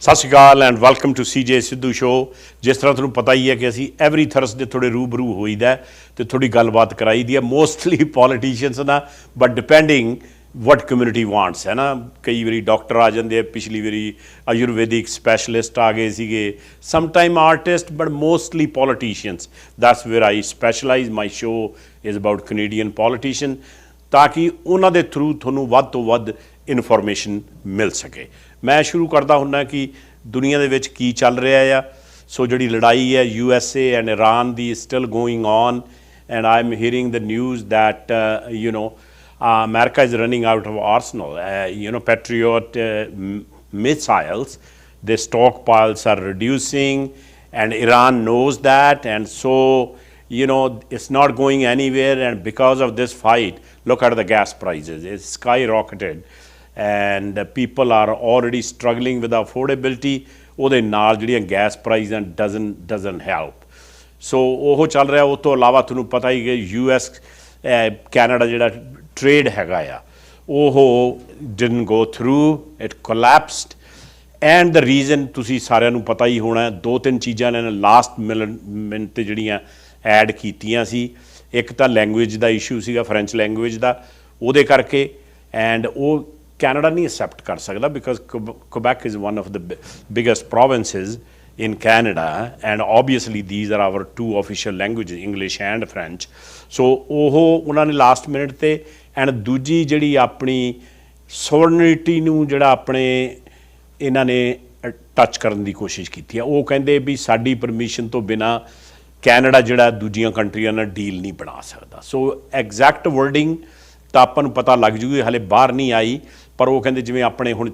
सत Sri Akal and welcome to CJ Sidhu show. जिस तरह तुहानूं पता ही है कि असी एवरी थर्सडे थोड़े रूबरू होईदा तो थोड़ी गलबात कराई दी है मोस्टली पॉलिटिशियंस ना, but depending what community wants है ना। कई बारी डॉक्टर आ जाते हैं, पिछली बारी आयुर्वेदिक स्पैशलिस्ट आ गए सीगे, sometime artist, but mostly politicians. That's where I specialise. My show is about Canadian politician, ताकि उन्हां दे थ्रू तुहानूं वध तो वध इन्फॉर्मेशन मिल सके। मैं शुरू करता हुन्ना कि दुनिया दे विच की चल रहा है। सो जिहड़ी लड़ाई है USA and Iran the still going on, and I am hearing the news that America is running out of arsenal, Patriot missiles. The stockpiles are reducing, and Iran knows that, and so it's not going anywhere. And because of this fight, look at the gas prices; it's skyrocketed, and people are already struggling with affordability. ਉਹਦੇ ਨਾਲ ਜਿਹੜੀਆਂ gas ਪ੍ਰਾਈਜ਼ਾਂ doesn't help. ਸੋ ਉਹ ਚੱਲ ਰਿਹਾ। ਉਹ ਤੋਂ ਇਲਾਵਾ ਤੁਹਾਨੂੰ ਪਤਾ ਹੀ ਕਿ US ਕੈਨੇਡਾ ਜਿਹੜਾ ट्रेड हैगा आ, वो didn't go through, it collapsed, and the reason तुसी सारिਆਂ ਨੂੰ पता ही होना। दो तीन चीज़ां ने लास्ट मिनट ते जड़ियां ऐड कीतियां सी। एक तो लैंगुएज का इशू सीगा, फ्रेंच लैंगुएज का, ਉਹਦੇ ਕਰਕੇ, एंड वो कैनेडा नहीं एक्सैप्ट कर सकता because Quebec is one of the biggest provinces in Canada, and obviously these are our two official languages, English and French. So ਉਹ ਉਹਨਾਂ ਨੇ ਲਾਸਟ ਮਿੰਟ ਤੇ, ਐਂਡ ਦੂਜੀ ਜਿਹੜੀ ਆਪਣੀ ਸੋਵਰਨਿਟੀ ਨੂੰ ਜਿਹੜਾ ਆਪਣੇ ਇਹਨਾਂ ਨੇ ਟੱਚ ਕਰਨ ਦੀ ਕੋਸ਼ਿਸ਼ ਕੀਤੀ ਹੈ। ਉਹ ਕਹਿੰਦੇ ਵੀ ਸਾਡੀ ਪਰਮਿਸ਼ਨ ਤੋਂ ਬਿਨਾਂ ਕੈਨੇਡਾ ਜਿਹੜਾ ਦੂਜੀਆਂ ਕੰਟਰੀਆਂ ਨਾਲ ਡੀਲ ਨਹੀਂ ਬਣਾ ਸਕਦਾ। ਸੋ ਐਗਜ਼ੈਕਟ ਵਰਡਿੰਗ ਤਾਂ ਆਪਾਂ ਨੂੰ ਪਤਾ ਲੱਗ ਜੂਗੀ, ਹਾਲੇ ਬਾਹਰ ਨਹੀਂ ਆਈ, ਪਰ ਉਹ ਕਹਿੰਦੇ ਜਿਵੇਂ ਆਪਣੇ ਹੁਣ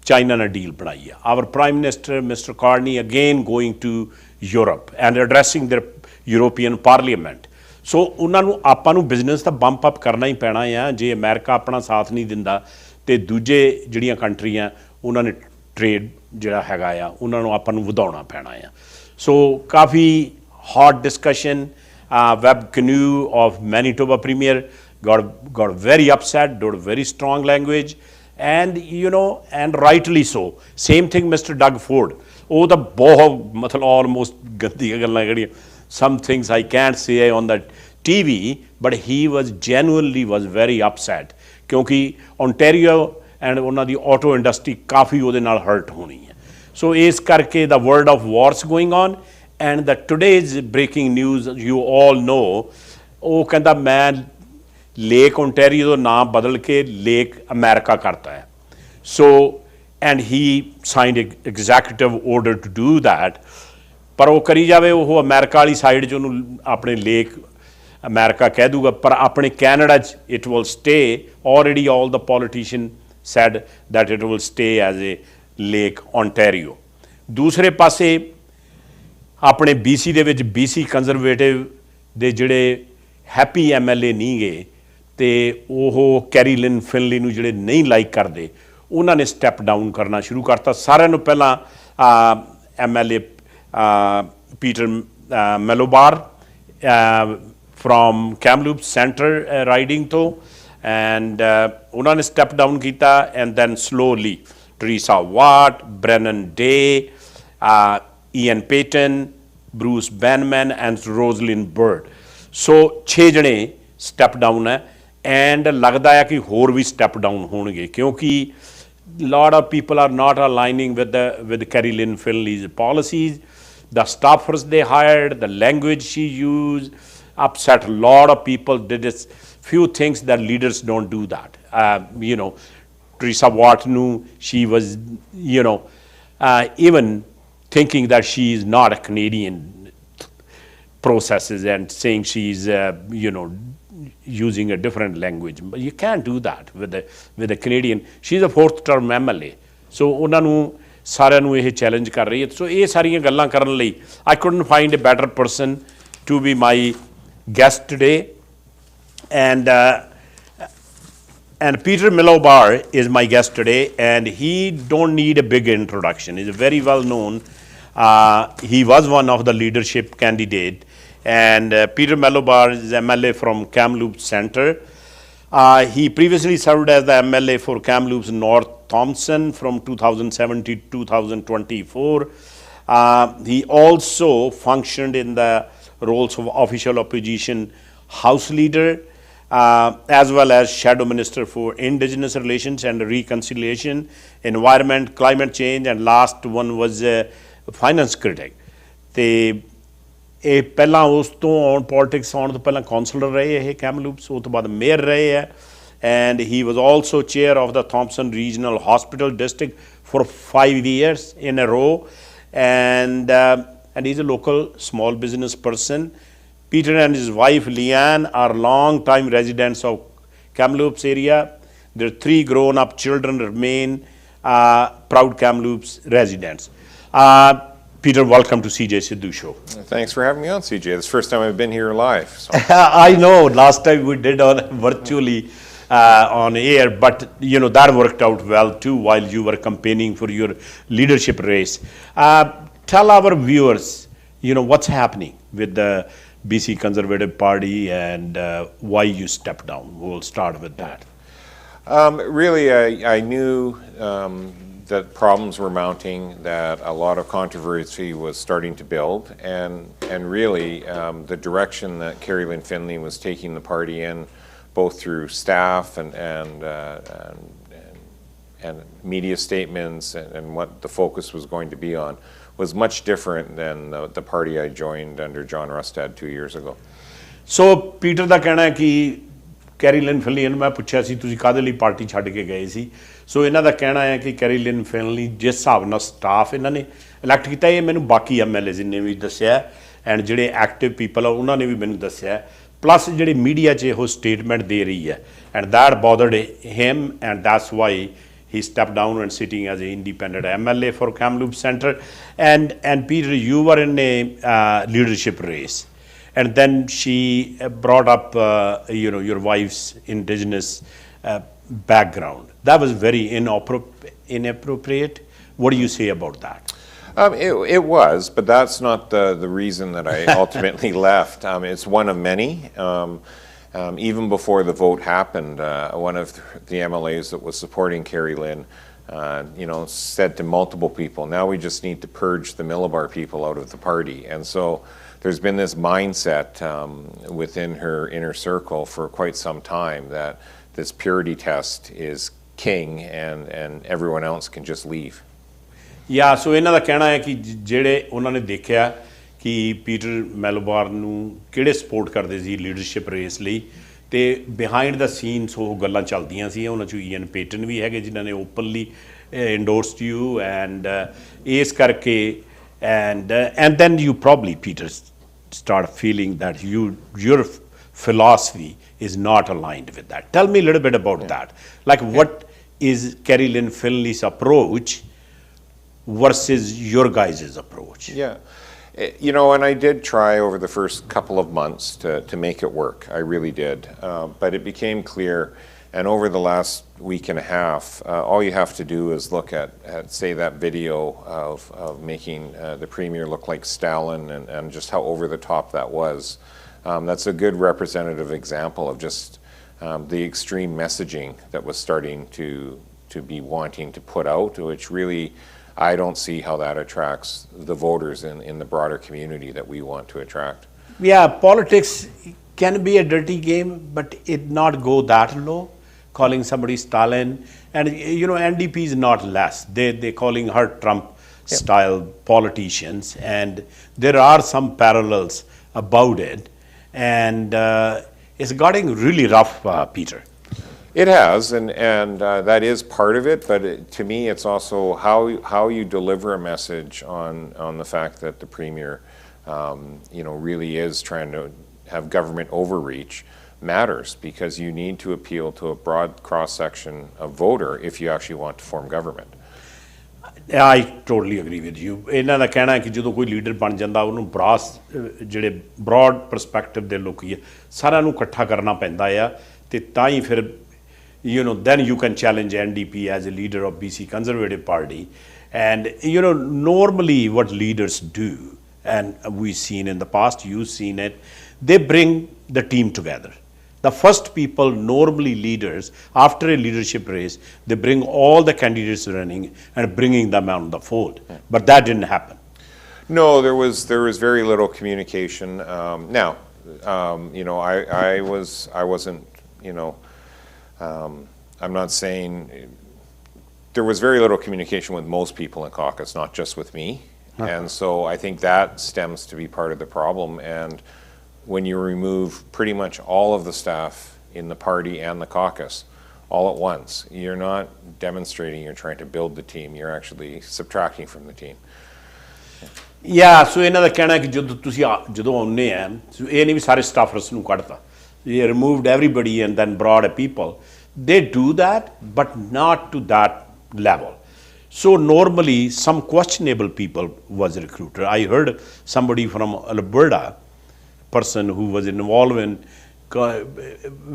ਚਾਈਨਾ ਨਾਲ ਡੀਲ ਬਣਾਈ ਆ। Our prime minister mister Carney again going to Europe and addressing the European parliament. So ਉਹਨਾਂ ਨੂੰ ਆਪਾਂ ਨੂੰ ਬਿਜ਼ਨਸ ਤਾਂ ਬੰਪ ਅਪ ਕਰਨਾ ਹੀ ਪੈਣਾ ਆ। ਜੇ ਅਮਰੀਕਾ ਆਪਣਾ ਸਾਥ ਨਹੀਂ ਦਿੰਦਾ ਤੇ ਦੂਜੇ ਜਿਹੜੀਆਂ ਕੰਟਰੀਆਂ ਉਹਨਾਂ ਨੇ ਟ੍ਰੇਡ ਜਿਹੜਾ ਹੈਗਾ ਆ ਉਹਨਾਂ ਨੂੰ ਆਪਾਂ ਨੂੰ ਵਧਾਉਣਾ ਪੈਣਾ ਆ। ਸੋ ਕਾਫੀ hot discussion. Web Canoe of Manitoba Premier got very upset, did very strong language, and and rightly so. Same thing Mr. Doug Ford. ਉਹ ਤਾਂ ਬਹੁਤ ਮਤਲਬ ਆਲਮੋਸਟ ਗੰਦੀਆਂ ਗੱਲਾਂ ਜਿਹੜੀਆਂ, some things I can't say on the TV, but he was genuinely very upset ਕਿਉਂਕਿ Ontario and ਉਹਨਾਂ ਦੀ auto industry ਕਾਫੀ ਉਹਦੇ ਨਾਲ ਹਰਟ ਹੋਣੀ ਹੈ। ਸੋ ਇਸ ਕਰਕੇ the word of wars going on, and the today's breaking news you all know, ਉਹ ਕਹਿੰਦਾ ਮੈਂ ਲੇਕ ਓਨਟਾਰੀਓ ਦਾ ਨਾਮ ਬਦਲ ਕੇ ਲੇਕ ਅਮਰੀਕਾ ਕਰਤਾ ਹੈ। ਸੋ and he signed an executive order to do that, ਪਰ ਉਹ ਕਰੀ ਜਾਵੇ, ਉਹ ਅਮਰੀਕਾ ਵਾਲੀ ਸਾਈਡ 'ਚ ਉਹਨੂੰ ਆਪਣੇ ਲੇਕ ਅਮਰੀਕਾ ਕਹਿ ਦੂਗਾ, ਪਰ ਆਪਣੇ ਕੈਨੇਡਾ 'ਚ it will stay. Already all the politicians said that it will stay as a lake Ontario. ਦੂਸਰੇ ਪਾਸੇ ਆਪਣੇ BC ਦੇ ਵਿੱਚ BC ਕੰਜ਼ਰਵੇਟਿਵ ਦੇ ਜਿਹੜੇ ਹੈਪੀ MLA ਨਹੀਂ ਗਏ ਤੇ ਉਹ ਕੈਰੀਲਿਨ ਫਿਨਲੀ ਨੂੰ ਜਿਹੜੇ ਨਹੀਂ ਲਾਈਕ ਕਰਦੇ, ਉਹਨਾਂ ਨੇ ਸਟੈਪ ਡਾਊਨ ਕਰਨਾ ਸ਼ੁਰੂ ਕਰਤਾ। ਸਾਰਿਆਂ ਨੂੰ ਪਹਿਲਾਂ MLA Peter Milobar from Kamloops Centre riding ਤੋਂ, ਐਂਡ ਉਹਨਾਂ ਨੇ ਸਟੈਪ ਡਾਊਨ ਕੀਤਾ, and then slowly Teresa Wat, Brennan Day, Ian Payton, Bruce Banman, and Rosalind Bird. So 6 ਜਣੇ ਸਟੈਪ ਡਾਊਨ ਹੈ, ਐਂਡ ਲੱਗਦਾ ਹੈ ਕਿ ਹੋਰ ਵੀ ਸਟੈਪ ਡਾਊਨ ਹੋਣਗੇ ਕਿਉਂਕਿ lot of people are not aligning with Caroline Finley's policies. The staffers they hired, the language she used upset a lot of people. Did this few things that leaders don't do that. Teresa Watt knew she was even thinking that she is not a Canadian processes and saying she's using a different language, but you can't do that with a Canadian. She's a 4th term MLA, so ਉਹਨਾਂ ਨੂੰ ਸਾਰਿਆਂ ਨੂੰ ਇਹ challenge ਕਰ ਰਹੀ ਹੈ। ਸੋ ਇਹ ਸਾਰੀਆਂ ਗੱਲਾਂ ਕਰਨ ਲਈ I couldn't find a better person to be my guest today, and Peter Milobar is my guest today, and he don't need a big introduction. He's very well known. He was one of the leadership candidate, and Peter Milobar is MLA from Kamloops Centre. He previously served as the MLA for Kamloops North Thompson from 2007 to 2024. He also functioned in the roles of official opposition House Leader, as well as Shadow Minister for Indigenous Relations and Reconciliation, Environment, Climate Change, and last one was Finance Critic. ਤੇ ਇਹ ਪਹਿਲਾਂ ਉਸ ਤੋਂ ਆਉਣ politics ਆਉਣ ਤੋਂ ਪਹਿਲਾਂ councillor ਰਹੇ ਇਹ ਕੈਮਲੂਪਸ, ਉਹ ਤੋਂ ਬਾਅਦ ਮੇਅਰ ਰਹੇ ਹੈ, and he was also chair of the Thompson Regional Hospital District for 5 years in a row, and he's a local small business person. Peter and his wife Leanne are long-time residents of Kamloops area. Their 3 grown-up children remain proud Kamloops residents. Peter, welcome to CJ Sidhu Show. Thanks for having me on, CJ. It's the first time I've been here live. So. I know. Last time we did on virtually on air, but you know that worked out well too while you were campaigning for your leadership race. Tell our viewers, you know, what's happening with the BC Conservative Party and why you stepped down. We'll start with that. Really, I knew that problems were mounting, that a lot of controversy was starting to build, and really the direction that Kerry Lynn Finley was taking the party in, both through staff and media statements and what the focus was going to be on, was much different than the party I joined under John Rustad 2 years ago. So Peter ਦਾ ਕਹਿਣਾ ਹੈ ਕਿ carry Lynn Finlay ਨੂੰ ਮੈਂ ਪੁੱਛਿਆ ਸੀ ਤੁਸੀਂ ਕਾਹਦੇ ਲਈ party ਛੱਡ ਕੇ ਗਏ ਸੀ, ਸੋ ਇਹਨਾਂ ਦਾ ਕਹਿਣਾ ਹੈ ਕਿ ਕੈਰੀ ਲਿਨ ਫਿਨਲੀ ਜਿਸ ਹਿਸਾਬ ਨਾਲ ਸਟਾਫ ਇਹਨਾਂ ਨੇ ਇਲੈਕਟ ਕੀਤਾ, ਇਹ ਮੈਨੂੰ ਬਾਕੀ MLAs ਨੇ ਵੀ ਦੱਸਿਆ ਐਂਡ ਜਿਹੜੇ ਐਕਟਿਵ ਪੀਪਲ ਆ ਉਹਨਾਂ ਨੇ ਵੀ ਮੈਨੂੰ ਦੱਸਿਆ, ਪਲੱਸ ਜਿਹੜੇ ਮੀਡੀਆ 'ਚ ਇਹੋ ਸਟੇਟਮੈਂਟ ਦੇ ਰਹੀ ਹੈ, and that bothered him and that's why he stepped down and sitting as an independent MLA for Kamloops Centre. And Peter, you were in a leadership race, and then she brought up you know, your wife's indigenous background. That was very inappropriate. What do you say about that? It was, but that's not the reason that I ultimately left. It's one of many. Even before the vote happened, one of the MLAs that was supporting Kerry Lynn, you know, said to multiple people, now we just need to purge the Milobar people out of the party. And so there's been this mindset within her inner circle for quite some time that this purity test is king and everyone else can just leave. Yeah, so ਇਹਨਾਂ ਦਾ ਕਹਿਣਾ ਹੈ ਕਿ ਜਿਹੜੇ ਉਹਨਾਂ ਨੇ ਦੇਖਿਆ ਕਿ Peter ਮੈਲੋਬਾਰ ਨੂੰ ਕਿਹੜੇ ਸਪੋਰਟ ਕਰਦੇ ਸੀ ਲੀਡਰਸ਼ਿਪ ਰੇਸ ਲਈ, ਤੇ ਬਿਹਾਈਂਡ ਦਾ ਸੀਨਸ ਉਹ ਗੱਲਾਂ ਚੱਲਦੀਆਂ ਸੀ, ਉਹਨਾਂ 'ਚ ਈਐਨ ਪੇਟਨ ਵੀ ਹੈਗੇ ਜਿਨ੍ਹਾਂ ਨੇ ਓਪਨਲੀ ਇੰਡੋਰਸਡ ਯੂ, ਐਂਡ ਇਸ ਕਰਕੇ and then you probably Peter start feeling that your philosophy is not aligned with that. Tell me a little bit about that. Like what is Kerry Lynn Finley's approach versus your guys' approach? Yeah. You know, and I did try over the first couple of months to make it work. I really did. But it became clear, and over the last week and a half, all you have to do is look at say, that video of making the Premier look like Stalin and just how over the top that was. That's a good representative example of just the extreme messaging that was starting to be wanting to put out, which really, I don't see how that attracts the voters in the broader community that we want to attract. Yeah, politics can be a dirty game, but it not go that low, calling somebody Stalin. And you know, NDP is not less. They calling her Trump-style politicians, and there are some parallels about it. And it's getting really rough, Peter. It has, and that is part of it, but to me it's also how you deliver a message on the fact that the Premier you know, really is trying to have government overreach matters, because you need to appeal to a broad cross-section of voter if you actually want to form government. I totally agree with you. ਇਹਨਾਂ ਦਾ ਕਹਿਣਾ ਹੈ ਕਿ ਜਦੋਂ ਕੋਈ leader ਬਣ ਜਾਂਦਾ ਉਹਨੂੰ ਜਿਹੜੇ ਬ੍ਰੌਡ ਪਰਸਪੈਕਟਿਵ ਦੇ ਲੋਕ ਹੀ ਸਾਰਿਆਂ ਨੂੰ ਇਕੱਠਾ ਕਰਨਾ ਪੈਂਦਾ ਆ, ਤੇ ਤਾਂ ਹੀ ਫਿਰ you know, then you can challenge NDP as a leader of BC Conservative Party. And you know, normally what leaders do, and we've seen in the past, you've seen it, they bring the team together. The first people, normally leaders, after a leadership race, they bring all the candidates running and bringing them on the fold. But that didn't happen. No, there was very little communication. Now, you know, I wasn't, you know, I'm not saying there was very little communication with most people in caucus, not just with me. And so I think that stems to be part of the problem. And when you remove pretty much all of the staff in the party and the caucus all at once, you're not demonstrating you're trying to build the team, you're actually subtracting from the team. Yeah, so ਇਹਨਾਂ ਦਾ ਕਹਿਣਾ ਕਿ ਜਦੋਂ ਆਉਂਦੇ ਆ ਇਹ ਨਹੀਂ ਵੀ ਸਾਰੇ ਸਟਾਫਰਸ ਨੂੰ ਕੱਢਤਾ they removed everybody and then brought a people. They do that, but not to that level. So normally some questionable people was recruited. I heard somebody from Alberta, person who was involved in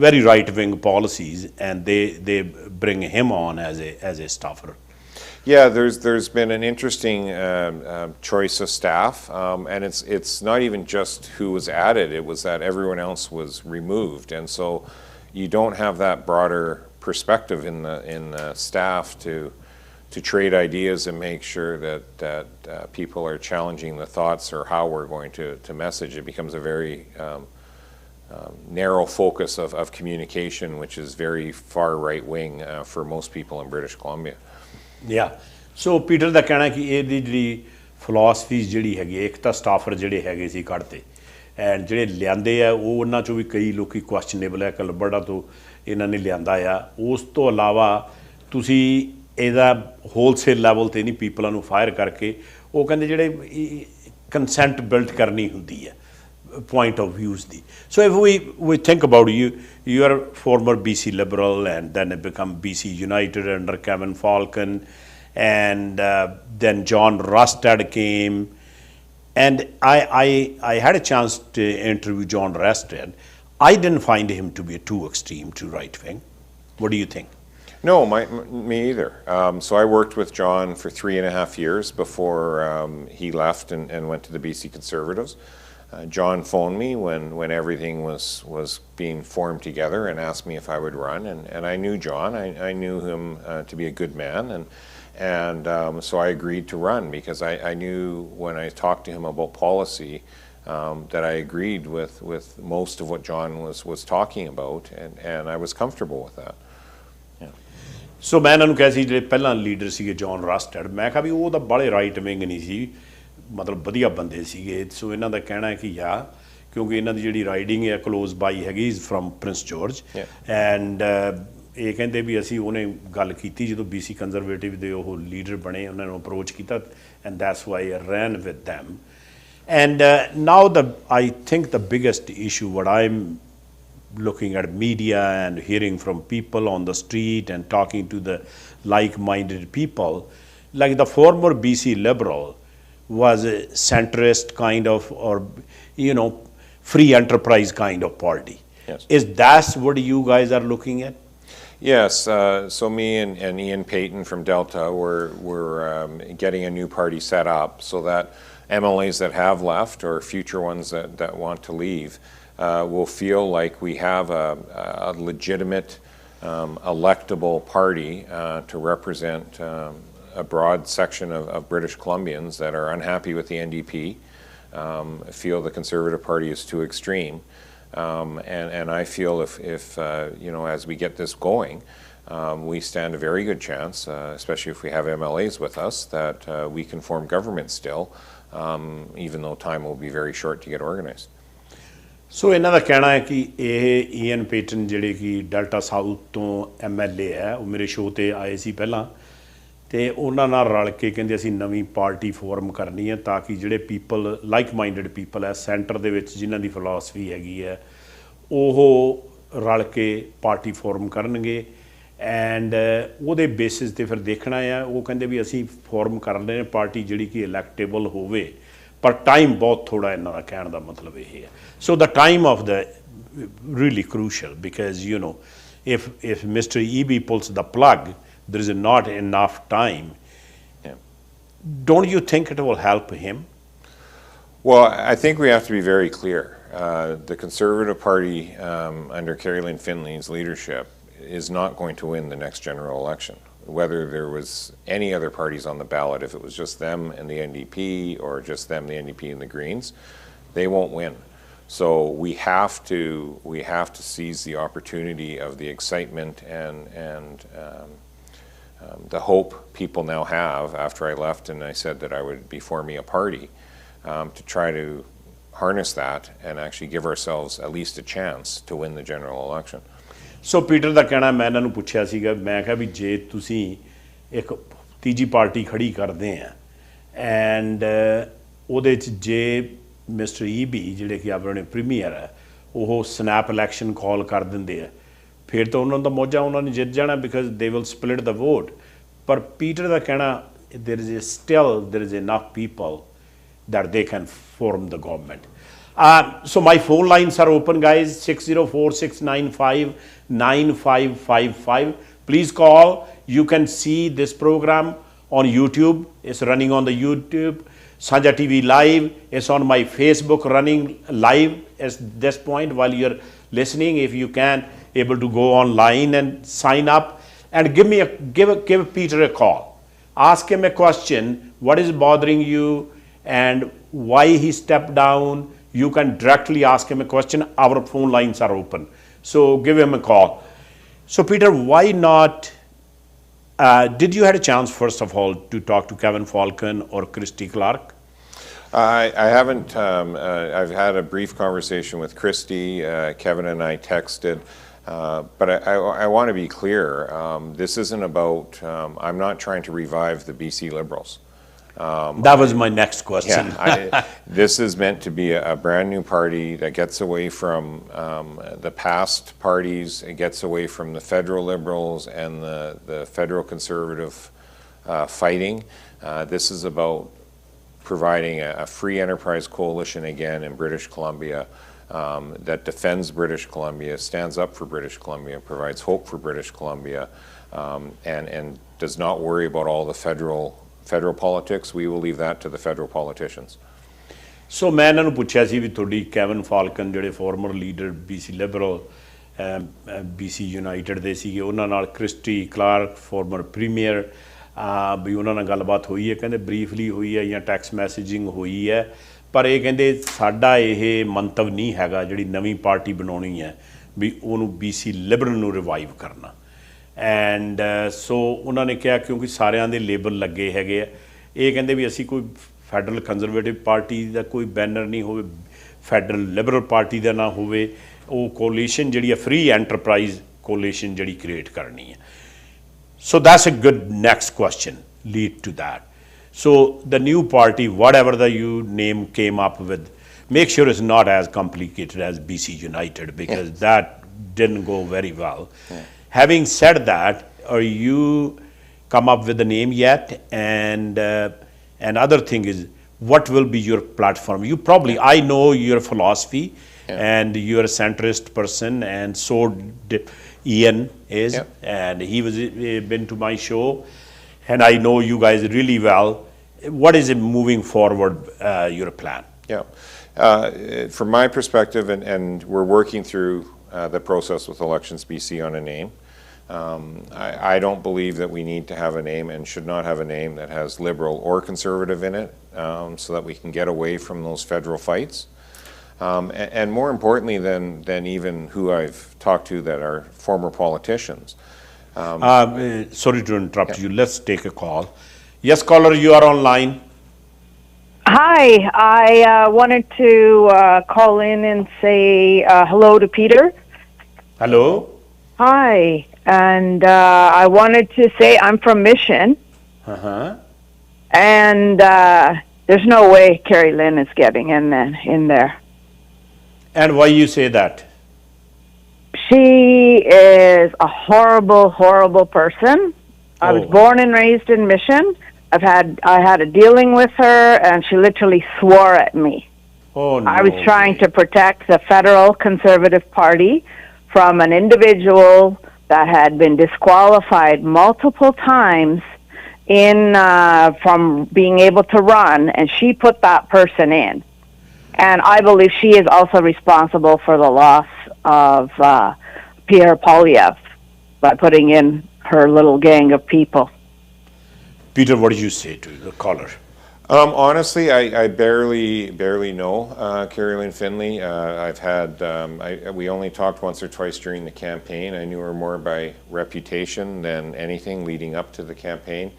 very right-wing policies, and they bring him on as a staffer. Yeah, there's been an interesting choice of staff, and it's not even just who was added, it was that everyone else was removed, and so you don't have that broader perspective in the staff to trade ideas and make sure that people are challenging the thoughts or how we're going to message. It becomes a very narrow focus of communication, which is very far right-wing for most people in British Columbia. Yeah, so Peter ਦਾ ਕਹਿਣਾ ਕਿ ਇਹਦੀ ਜਿਹੜੀ philosophy ਜਿਹੜੀ ਹੈਗੀ ਇੱਕ ਤਾਂ ਸਟਾਫਰ ਜਿਹੜੇ ਹੈਗੇ ਸੀ ਕੱਢਤੇ ਐਂਡ ਜਿਹੜੇ ਲਿਆਂਦੇ ਆ ਉਹ ਉਹਨਾਂ ਚੋਂ ਵੀ ਕਈ ਲੋਕੀ ਕੁਐਸਚਨੇਬਲ ਹੈ ਕਲਬਰਡਾ ਤੋਂ ਇਹਨਾਂ ਨੇ ਲਿਆਂਦਾ ਆ ਉਸ ਤੋਂ ਇਲਾਵਾ ਤੁਸੀਂ ਇਹਦਾ ਹੋਲਸੇਲ ਲੈਵਲ ਤੇ ਨਹੀਂ ਪੀਪਲਾਂ ਨੂੰ ਫਾਇਰ ਕਰਕੇ ਉਹ ਕਹਿੰਦੇ ਜਿਹੜੇ ਕੰਸੈਂਟ ਬਿਲਡ ਕਰਨੀ ਹੁੰਦੀ ਹੈ point of views. So if we think about you are former BC Liberal and then it become BC United under Kevin Falcon, and then John Rustad came, and I had a chance to interview John Rustad. I didn't find him to be too extreme to right wing. What do you think? No, me either. So I worked with John for 3.5 years before he left and went to the BC Conservatives. John phoned me when everything was being formed together and asked me if I would run, and I knew John. I knew him to be a good man, and so I agreed to run because I knew when I talked to him about policy that I agreed with most of what John was talking about, and I was comfortable with that. So ਮੈਂ ਇਹਨਾਂ ਨੂੰ ਕਿਹਾ ਸੀ ਜਿਹੜੇ ਪਹਿਲਾਂ leader ਸੀਗੇ John Rustad ਮੈਂ ਕਿਹਾ ਵੀ ਉਹ ਤਾਂ ਬਾਹਲੇ ਰਾਈਟ ਵਿੰਗ ਨਹੀਂ ਸੀ ਮਤਲਬ ਵਧੀਆ ਬੰਦੇ ਸੀਗੇ ਸੋ ਇਹਨਾਂ ਦਾ ਕਹਿਣਾ ਹੈ ਕਿ ਯਾ ਕਿਉਂਕਿ ਇਹਨਾਂ ਦੀ ਜਿਹੜੀ ਰਾਈਡਿੰਗ ਹੈ ਕਲੋਜ਼ ਬਾਈ ਹੈਗੀ is firm Prince George and ਇਹ ਕਹਿੰਦੇ ਵੀ ਅਸੀਂ ਉਹਨੇ ਗੱਲ ਕੀਤੀ ਜਦੋਂ BC ਕੰਜ਼ਰਵੇਟਿਵ ਦੇ ਉਹ ਲੀਡਰ ਬਣੇ ਉਹਨਾਂ ਨੂੰ ਅਪਰੋਚ ਕੀਤਾ and that's why I ran with them. And now I think the biggest issue what I'm looking at media and hearing from people on the street and talking to the like-minded people, like the former BC Liberal was a centrist kind of, or you know, free enterprise kind of party. Yes. Is that what you guys are looking at? Yes, so me and Ian Payton from Delta were getting a new party set up so that MLAs that have left or future ones that want to leave will feel like we have a legitimate electable party to represent a broad section of British Columbians that are unhappy with the NDP, feel the Conservative Party is too extreme, and I feel if you know, as we get this going, we stand a very good chance, especially if we have MLAs with us, that we can form government still, even though time will be very short to get organized. ਸੋ ਇਹਨਾਂ ਦਾ ਕਹਿਣਾ ਹੈ ਕਿ ਇਹ EN Peyton ਜਿਹੜੇ ਕਿ delta south ਤੋਂ MLA ਹੈ ਉਹ ਮੇਰੇ ਸ਼ੋਅ 'ਤੇ ਆਏ ਸੀ ਪਹਿਲਾਂ ਅਤੇ ਉਹਨਾਂ ਨਾਲ ਰਲ ਕੇ ਕਹਿੰਦੇ ਅਸੀਂ ਨਵੀਂ ਪਾਰਟੀ ਫੋਰਮ ਕਰਨੀ ਹੈ ਤਾਂ ਕਿ ਜਿਹੜੇ ਪੀਪਲ ਲਾਈਕ ਮਾਈਂਡਡ ਪੀਪਲ ਹੈ ਸੈਂਟਰ ਦੇ ਵਿੱਚ ਜਿਨ੍ਹਾਂ ਦੀ ਫਿਲਾਸਫੀ ਹੈਗੀ ਹੈ ਉਹ ਰਲ ਕੇ ਪਾਰਟੀ ਫੋਰਮ ਕਰਨਗੇ ਐਂਡ ਉਹਦੇ ਬੇਸਿਸ 'ਤੇ ਫਿਰ ਦੇਖਣਾ ਆ ਉਹ ਕਹਿੰਦੇ ਵੀ ਅਸੀਂ ਫੋਰਮ ਕਰ ਰਹੇ ਹਾਂ ਪਾਰਟੀ ਜਿਹੜੀ ਕਿ ਇਲੈਕਟੇਬਲ ਹੋਵੇ ਪਰ ਟਾਈਮ ਬਹੁਤ ਥੋੜ੍ਹਾ ਇਹਨਾਂ ਦਾ ਕਹਿਣ ਦਾ ਮਤਲਬ ਇਹ ਹੈ so the time of the really crucial because you know if Mr. EB pulls the plug there is not enough time. Don't you think it will help him? Well, I think we have to be very clear. the Conservative Party under Carrie Lynn Finley's leadership is not going to win the next general election. Whether there was any other parties on the ballot, if it was just them and the NDP or just them, the NDP and the Greens, they won't win. So we have to seize the opportunity of the excitement and the hope people now have after I left and I said that I would be forming a party to try to harness that and actually give ourselves at least a chance to win the general election. So Peter ਦਾ ਕਹਿਣਾ ਮੈਂ ਇਹਨਾਂ ਨੂੰ ਪੁੱਛਿਆ ਸੀਗਾ ਮੈਂ ਕਿਹਾ ਵੀ ਜੇ ਤੁਸੀਂ ਇੱਕ ਤੀਜੀ ਪਾਰਟੀ ਖੜੀ ਕਰਦੇ ਆ ਐਂਡ ਉਹਦੇ 'ਚ ਜੇ ਮਿਸਟਰ ਈਬੀ ਜਿਹੜੇ ਕਿ ਆਪਣੇ ਪ੍ਰੀਮੀਅਰ ਹੈ ਉਹ ਸਨੈਪ ਇਲੈਕਸ਼ਨ ਕਾਲ ਕਰ ਦਿੰਦੇ ਆ ਫਿਰ ਤਾਂ ਉਹਨਾਂ ਦਾ ਮੌਜਾ ਉਹਨਾਂ ਨੇ ਜਿੱਤ ਜਾਣਾ because they will split the vote ਪਰ ਪੀਟਰ ਦਾ ਕਹਿਣਾ there is enough people that they can form the government. So my phone lines are open, guys. 604-695-9555. Please call. You can see this program on YouTube. It's running on the YouTube. Sanjha TV live. It's on my Facebook running live at this point while you're listening. If you can, able to go online and sign up and give Peter a call. Ask him a question. What is bothering you and why he stepped down? You can directly ask him a question. Our phone lines are open. So give him a call. So Peter, why not, did you had a chance first of all to talk to Kevin Falcon or Christy Clark? I haven't. I've had a brief conversation with Christy. Kevin and I texted. But I want to be clear. This isn't about, I'm not trying to revive the BC Liberals. That was my next question. Yeah, this is meant to be a brand new party that gets away from the past parties. It gets away from the federal Liberals and the federal Conservative fighting. This is about providing a free enterprise coalition again in British Columbia that defends British Columbia, stands up for British Columbia, provides hope for British Columbia, and does not worry about all the federal politics. We will leave that to the federal politicians. So ਮੈਂ ਇਹਨਾਂ ਨੂੰ ਪੁੱਛਿਆ ਸੀ ਵੀ ਤੁਹਾਡੀ cabin Falcon ਜਿਹੜੇ farmer leader BC Liberal BC United ਦੇ ਸੀਗੇ ਉਹਨਾਂ ਨਾਲ ਕ੍ਰਿਸਟੀ ਕਲਾਰਕ ਫਾਰਮਰ ਪ੍ਰੀਮੀਅਰ ਵੀ ਉਹਨਾਂ ਨਾਲ ਗੱਲਬਾਤ ਹੋਈ ਹੈ ਕਹਿੰਦੇ ਬਰੀਫਲੀ ਹੋਈ ਹੈ ਜਾਂ ਟੈਕਸਟ ਮੈਸੇਜਿੰਗ ਹੋਈ ਹੈ ਪਰ ਇਹ ਕਹਿੰਦੇ ਸਾਡਾ ਇਹ ਮੰਤਵ ਨਹੀਂ ਹੈਗਾ ਜਿਹੜੀ ਨਵੀਂ ਪਾਰਟੀ ਬਣਾਉਣੀ ਹੈ ਵੀ ਉਹਨੂੰ BC ਲਿਬਰਲ ਨੂੰ ਰਿਵਾਈਵ ਕਰਨਾ ਐਂਡ ਸੋ ਉਹਨਾਂ ਨੇ ਕਿਹਾ ਕਿਉਂਕਿ ਸਾਰਿਆਂ ਦੇ ਲੇਬਲ ਲੱਗੇ ਹੈਗੇ ਆ ਇਹ ਕਹਿੰਦੇ ਵੀ ਅਸੀਂ ਕੋਈ ਫੈਡਰਲ ਕੰਜ਼ਰਵੇਟਿਵ ਪਾਰਟੀ ਦਾ ਕੋਈ ਬੈਨਰ ਨਹੀਂ ਹੋਵੇ ਫੈਡਰਲ ਲਿਬਰਲ ਪਾਰਟੀ ਦਾ ਨਾ ਹੋਵੇ ਉਹ ਕੋਲੀਸ਼ਨ ਜਿਹੜੀ ਆ ਫ੍ਰੀ ਐਂਟਰਪ੍ਰਾਈਜ਼ ਕੋਲੀਸ਼ਨ ਜਿਹੜੀ ਕ੍ਰੀਏਟ ਕਰਨੀ ਹੈ so that's a good next question lead to that so the new party whatever the you name came up with make sure it's not as complicated as BC United because that didn't go very well. Having said that, are you come up with a name yet? And another thing is, what will be your platform? You probably, I know your philosophy, and you're a centrist person, and so Ian is, and he was been to my show, and I know you guys really well. What is it moving forward? Your plan? From my perspective, and we're working through the process with Elections BC on a name. I don't believe that we need to have a name and should not have a name that has Liberal or Conservative in it so that we can get away from those federal fights. And more importantly than even who I've talked to that are former politicians. Sorry to interrupt you. Let's take a call. Yes, caller, you are online. Hi, I wanted to call in and say hello to Peter. Hello. Hi, and I wanted to say I'm from Mission. And there's no way Carrie Lynn is getting in there. And why you say that? She is a horrible, horrible person. I was born and raised in Mission. I had a dealing with her, and she literally swore at me. Oh, no. I was trying to protect the federal Conservative Party from an individual that had been disqualified multiple times from being able to run, and she put that person in. And I believe she is also responsible for the loss of Pierre Polyev by putting in her little gang of people. Peter, what did you say to the caller? Honestly, I barely know Carolyn Finley. I've had we only talked once or twice during the campaign. I knew her more by reputation than anything leading up to the campaign.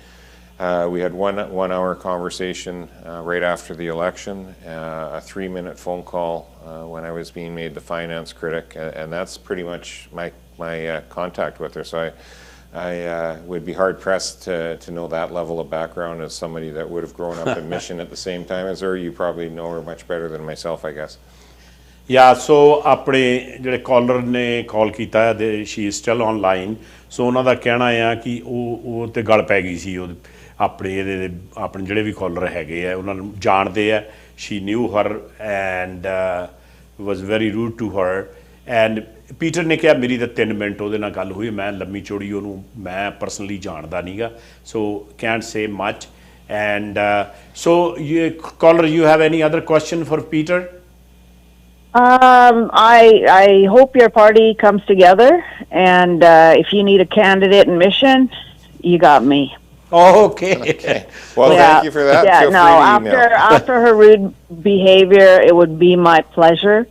We had one hour conversation right after the election, a 3-minute phone call when I was being made the finance critic, and that's pretty much my contact with her. So I would be hard pressed to know that level of background as somebody that would have grown up in Mission at the same time as her. You probably know her much better than myself, I guess. Yeah, so अपने ਜਿਹੜੇ caller ने call ਕੀਤਾ है, she is still online. So ਉਹਨਾਂ ਦਾ ਕਹਿਣਾ ਆ ਕਿ ਉਹ ਤੇ ਗੱਲ ਪੈ ਗਈ ਸੀ ਆਪਣੇ ਜਿਹੜੇ ਵੀ caller ਹੈਗੇ ਆ ਉਹਨਾਂ ਨੂੰ ਜਾਣਦੇ ਆ. She knew her and was very rude to her. And Peter ਨੇ ਕਿਹਾ ਮੇਰੀ ਤਾਂ 3 ਮਿੰਟ ਉਹਦੇ ਨਾਲ ਗੱਲ ਹੋਈ, ਮੈਂ ਲੰਮੀ ਚੌੜੀ ਉਹਨੂੰ ਮੈਂ personally ਜਾਣਦਾ ਨਹੀਂਗਾ, so can't say much. And so caller, you have any other question for Peter? I hope your party comes together, and if you need a candidate in Mission, you got me. Oh, okay. Well, Yeah. thank you for that. Yeah, Feel no, free to email. after her rude behavior, it would be my pleasure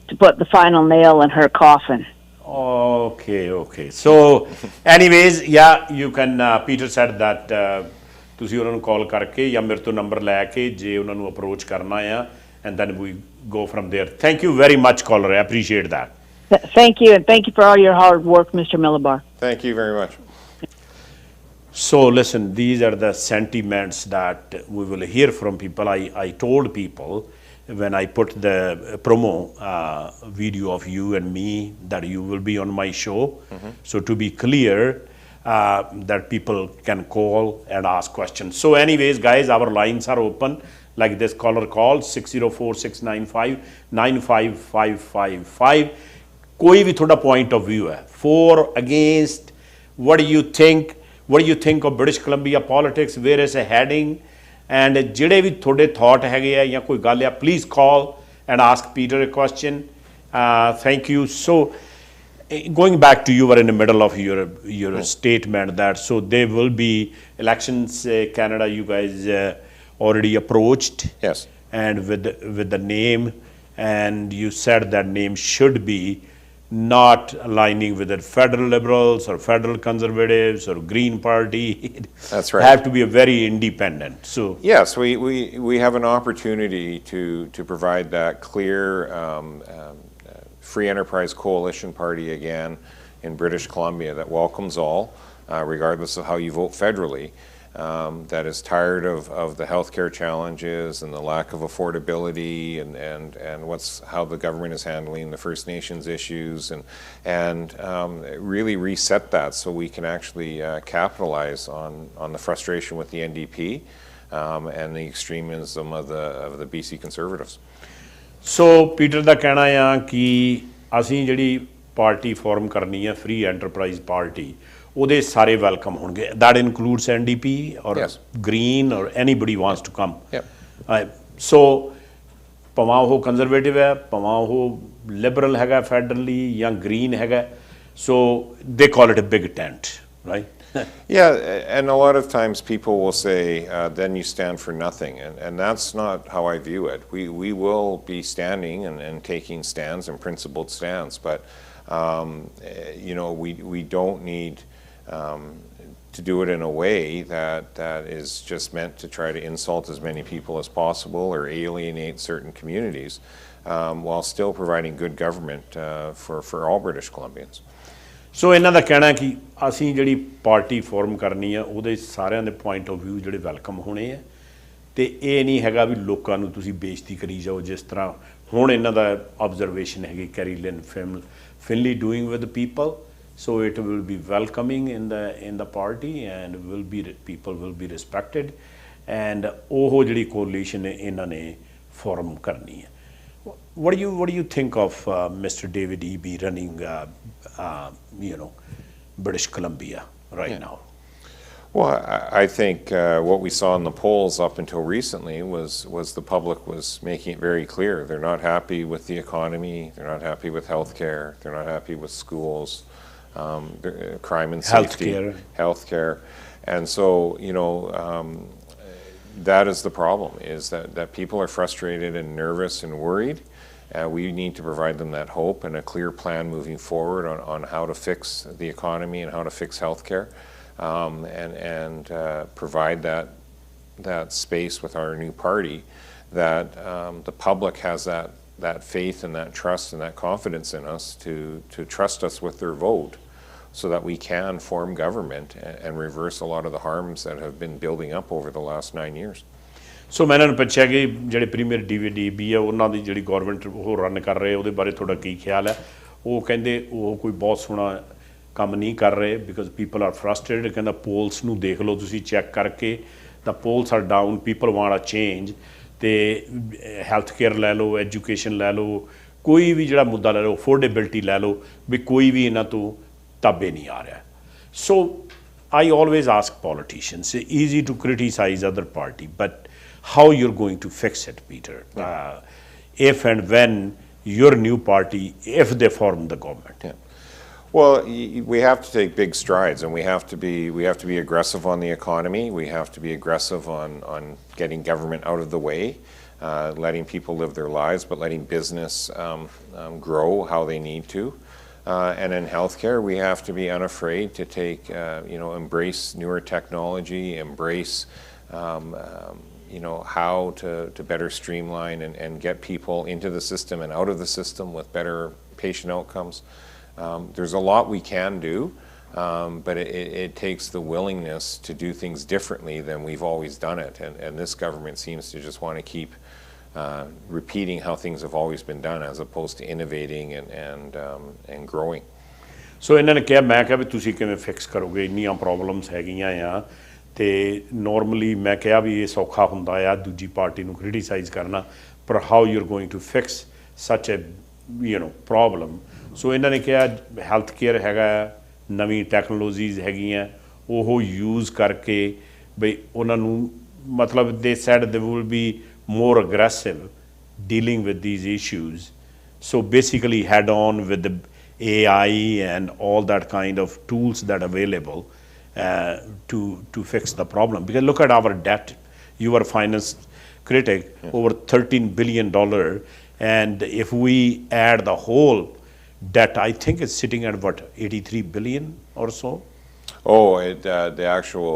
to put the final nail in her coffin. Okay. So, anyways, yeah, you can, Peter said that ਤੁਸੀਂ ਉਹਨਾਂ ਨੂੰ ਕਾਲ ਕਰਕੇ ਜਾਂ ਮੇਰੇ ਤੋਂ number ਲੈ ਕੇ ਜੇ ਉਹਨਾਂ ਨੂੰ ਅਪਰੋਚ ਕਰਨਾ ਆ, and then we go from there. Thank you very much, caller. I appreciate that. Thank you, and thank you for all your hard work, Mr. Milobar. Thank you very much. So listen, these are the sentiments that we will hear from people. I told people when I put the promo video of you and me that you will be on my show. So to be clear, that people can call and ask questions. So anyways, guys, our lines are open. Like this caller called 604-695-95555. कोई भी थोड़ा point of view है, for, against, what do you think? What do you think of British Columbia politics? Where is it heading? And ਜਿਹੜੇ ਵੀ ਤੁਹਾਡੇ thought ਹੈਗੇ ਆ ਜਾਂ ਕੋਈ ਗੱਲ ਆ, please call and ask Peter a question. Thank you. So going back to you were in the middle of your statement that so there will be elections, Canada, you guys already approached. Yes. And with the name, and you said that name should be not aligning with the federal liberals or federal conservatives or Green Party. That's right. Have to be a very independent. So yes, we have an opportunity to provide that clear free enterprise coalition party again in British Columbia that welcomes all, regardless of how you vote federally. That is tired of the healthcare challenges and the lack of affordability and how the government is handling the First Nations issues and really reset that so we can actually capitalize on the frustration with the NDP and the extremism of the BC Conservatives. So Peter ਦਾ ਕਹਿਣਾ ਆ ਕਿ ਅਸੀਂ ਜਿਹੜੀ party farm ਕਰਨੀ ਹੈ free enterprise party, ਉਹਦੇ ਸਾਰੇ welcome ਹੋਣਗੇ. That includes NDP or yes. Green or anybody wants to come. Yep. So ਭਾਵੇਂ ਉਹ ਕੰਜ਼ਰਵੇਟਿਵ ਹੈ, ਭਾਵੇਂ ਉਹ ਲਿਬਰਲ ਹੈਗਾ ਫੈਡਰਲੀ ਜਾਂ ਗ੍ਰੀਨ ਹੈਗਾ, so they call it a big tent, right? Yeah, and a lot of times people will say, then you stand for nothing, and that's not how I view it. We will be standing and taking stands and principled stands, but we don't need to do it in a way that is just meant to try to insult as many people as possible or alienate certain communities, while still providing good government for all British Columbians. ਸੋ ਇਹਨਾਂ ਦਾ ਕਹਿਣਾ ਕਿ ਅਸੀਂ ਜਿਹੜੀ party farm ਕਰਨੀ ਆ ਉਹਦੇ ਸਾਰਿਆਂ ਦੇ ਪੁਆਇੰਟ ਆਫ ਵਿਊ ਜਿਹੜੇ ਵੈਲਕਮ ਹੋਣੇ ਆ, ਅਤੇ ਇਹ ਨਹੀਂ ਹੈਗਾ ਵੀ ਲੋਕਾਂ ਨੂੰ ਤੁਸੀਂ ਬੇਇੱਜ਼ਤੀ ਕਰੀ ਜਾਓ ਜਿਸ ਤਰ੍ਹਾਂ ਹੁਣ ਇਹਨਾਂ ਦਾ ਆਬਜ਼ਰਵੇਸ਼ਨ ਹੈਗੀ Kerry Lynne Findlay doing with people. So it will be welcoming in the party and people will be respected, and ਉਹ ਜਿਹੜੀ ਕੋਲੀਸ਼ਨ ਇਹਨਾਂ ਨੇ ਫਾਰਮ ਕਰਨੀ ਹੈ. What do you think of Mr. David Eby running, British Columbia right now? Well, I think what we saw in the polls up until recently was the public was making it very clear they're not happy with the economy, they're not happy with healthcare, they're not happy with schools, crime and safety, healthcare, and so that is the problem. Is that people are frustrated and nervous and worried. We need to provide them that hope and a clear plan moving forward on how to fix the economy and how to fix healthcare. And provide that space with our new party that the public has that faith and that trust and that confidence in us to trust us with their vote so that we can form government and reverse a lot of the harms that have been building up over the last 9 years. ਸੋ ਮੈਂ ਇਹਨਾਂ ਨੂੰ ਪੁੱਛਿਆ ਕਿ ਜਿਹੜੇ premier DVDB ਆ ਉਹਨਾਂ ਦੀ ਜਿਹੜੀ government ਉਹ ਰਨ ਕਰ ਰਹੇ ਉਹਦੇ ਬਾਰੇ ਤੁਹਾਡਾ ਕੀ ਖਿਆਲ ਹੈ? ਉਹ ਕਹਿੰਦੇ ਉਹ ਕੋਈ ਬਹੁਤ ਸੋਹਣਾ ਕੰਮ ਨਹੀਂ ਕਰ ਰਹੇ ਬਿਕਾਜ਼ ਪੀਪਲ ਆਰ ਫਰਸਟ੍ਰੇਟਡ। ਕਹਿੰਦਾ ਪੋਲਸ ਨੂੰ ਦੇਖ ਲਓ ਤੁਸੀਂ ਚੈੱਕ ਕਰਕੇ ਤਾਂ polls are down, people want a change. ਅਤੇ ਹੈਲਥ ਕੇਅਰ ਲੈ ਲਓ, ਐਜੂਕੇਸ਼ਨ ਲੈ ਲਓ, ਕੋਈ ਵੀ ਜਿਹੜਾ ਮੁੱਦਾ ਲੈ ਲਓ, ਅਫੋਰਡੇਬਿਲਟੀ ਲੈ ਲਓ, ਵੀ ਕੋਈ ਵੀ ਇਹਨਾਂ ਤੋਂ ਤਾਬੇ ਨਹੀਂ ਆ ਰਿਹਾ। ਸੋ I always ask politicians, it's easy to criticize other party, but how you're going to fix it, Peter? If and when your new party, if they form the government. Well, we have to take big strides, and we have to be aggressive on the economy. We have to be aggressive on getting government out of the way, letting people live their lives, but letting business grow how they need to. And in healthcare, we have to be unafraid to take, embrace newer technology, embrace, how to better streamline and get people into the system and out of the system with better patient outcomes. There's a lot we can do, but it takes the willingness to do things differently than we've always done it. And this government seems to just want to keep repeating how things have always been done as opposed to innovating and growing. So ਇਹਨਾਂ ਨੇ ਕਿਹਾ, ਮੈਂ ਕਿਹਾ ਵੀ ਤੁਸੀਂ ਕਿਵੇਂ fix ਕਰੋਗੇ, ਇੰਨੀਆਂ problems ਹੈਗੀਆਂ ਆ। ਅਤੇ ਨੋਰਮਲੀ ਮੈਂ ਕਿਹਾ ਵੀ ਇਹ ਸੌਖਾ ਹੁੰਦਾ ਆ ਦੂਜੀ ਪਾਰਟੀ ਨੂੰ ਕ੍ਰਿਟੀਸਾਈਜ਼ ਕਰਨਾ, ਪਰ how you are going to fix such a problem. ਸੋ ਇਹਨਾਂ ਨੇ ਕਿਹਾ ਹੈਲਥ ਕੇਅਰ ਹੈਗਾ, ਨਵੀਂ ਟੈਕਨੋਲੋਜੀਜ਼ ਹੈਗੀਆਂ, ਉਹ ਯੂਜ਼ ਕਰਕੇ ਬਈ ਉਹਨਾਂ ਨੂੰ ਮਤਲਬ they said they will be more aggressive dealing with these issues. So basically head on with the AI and all that kind of tools that are available to fix the problem. Because look at our debt. You are a finance critic, over $13 billion. And if we add the whole debt, I think it's sitting at what, 83 billion or so? Oh, the actual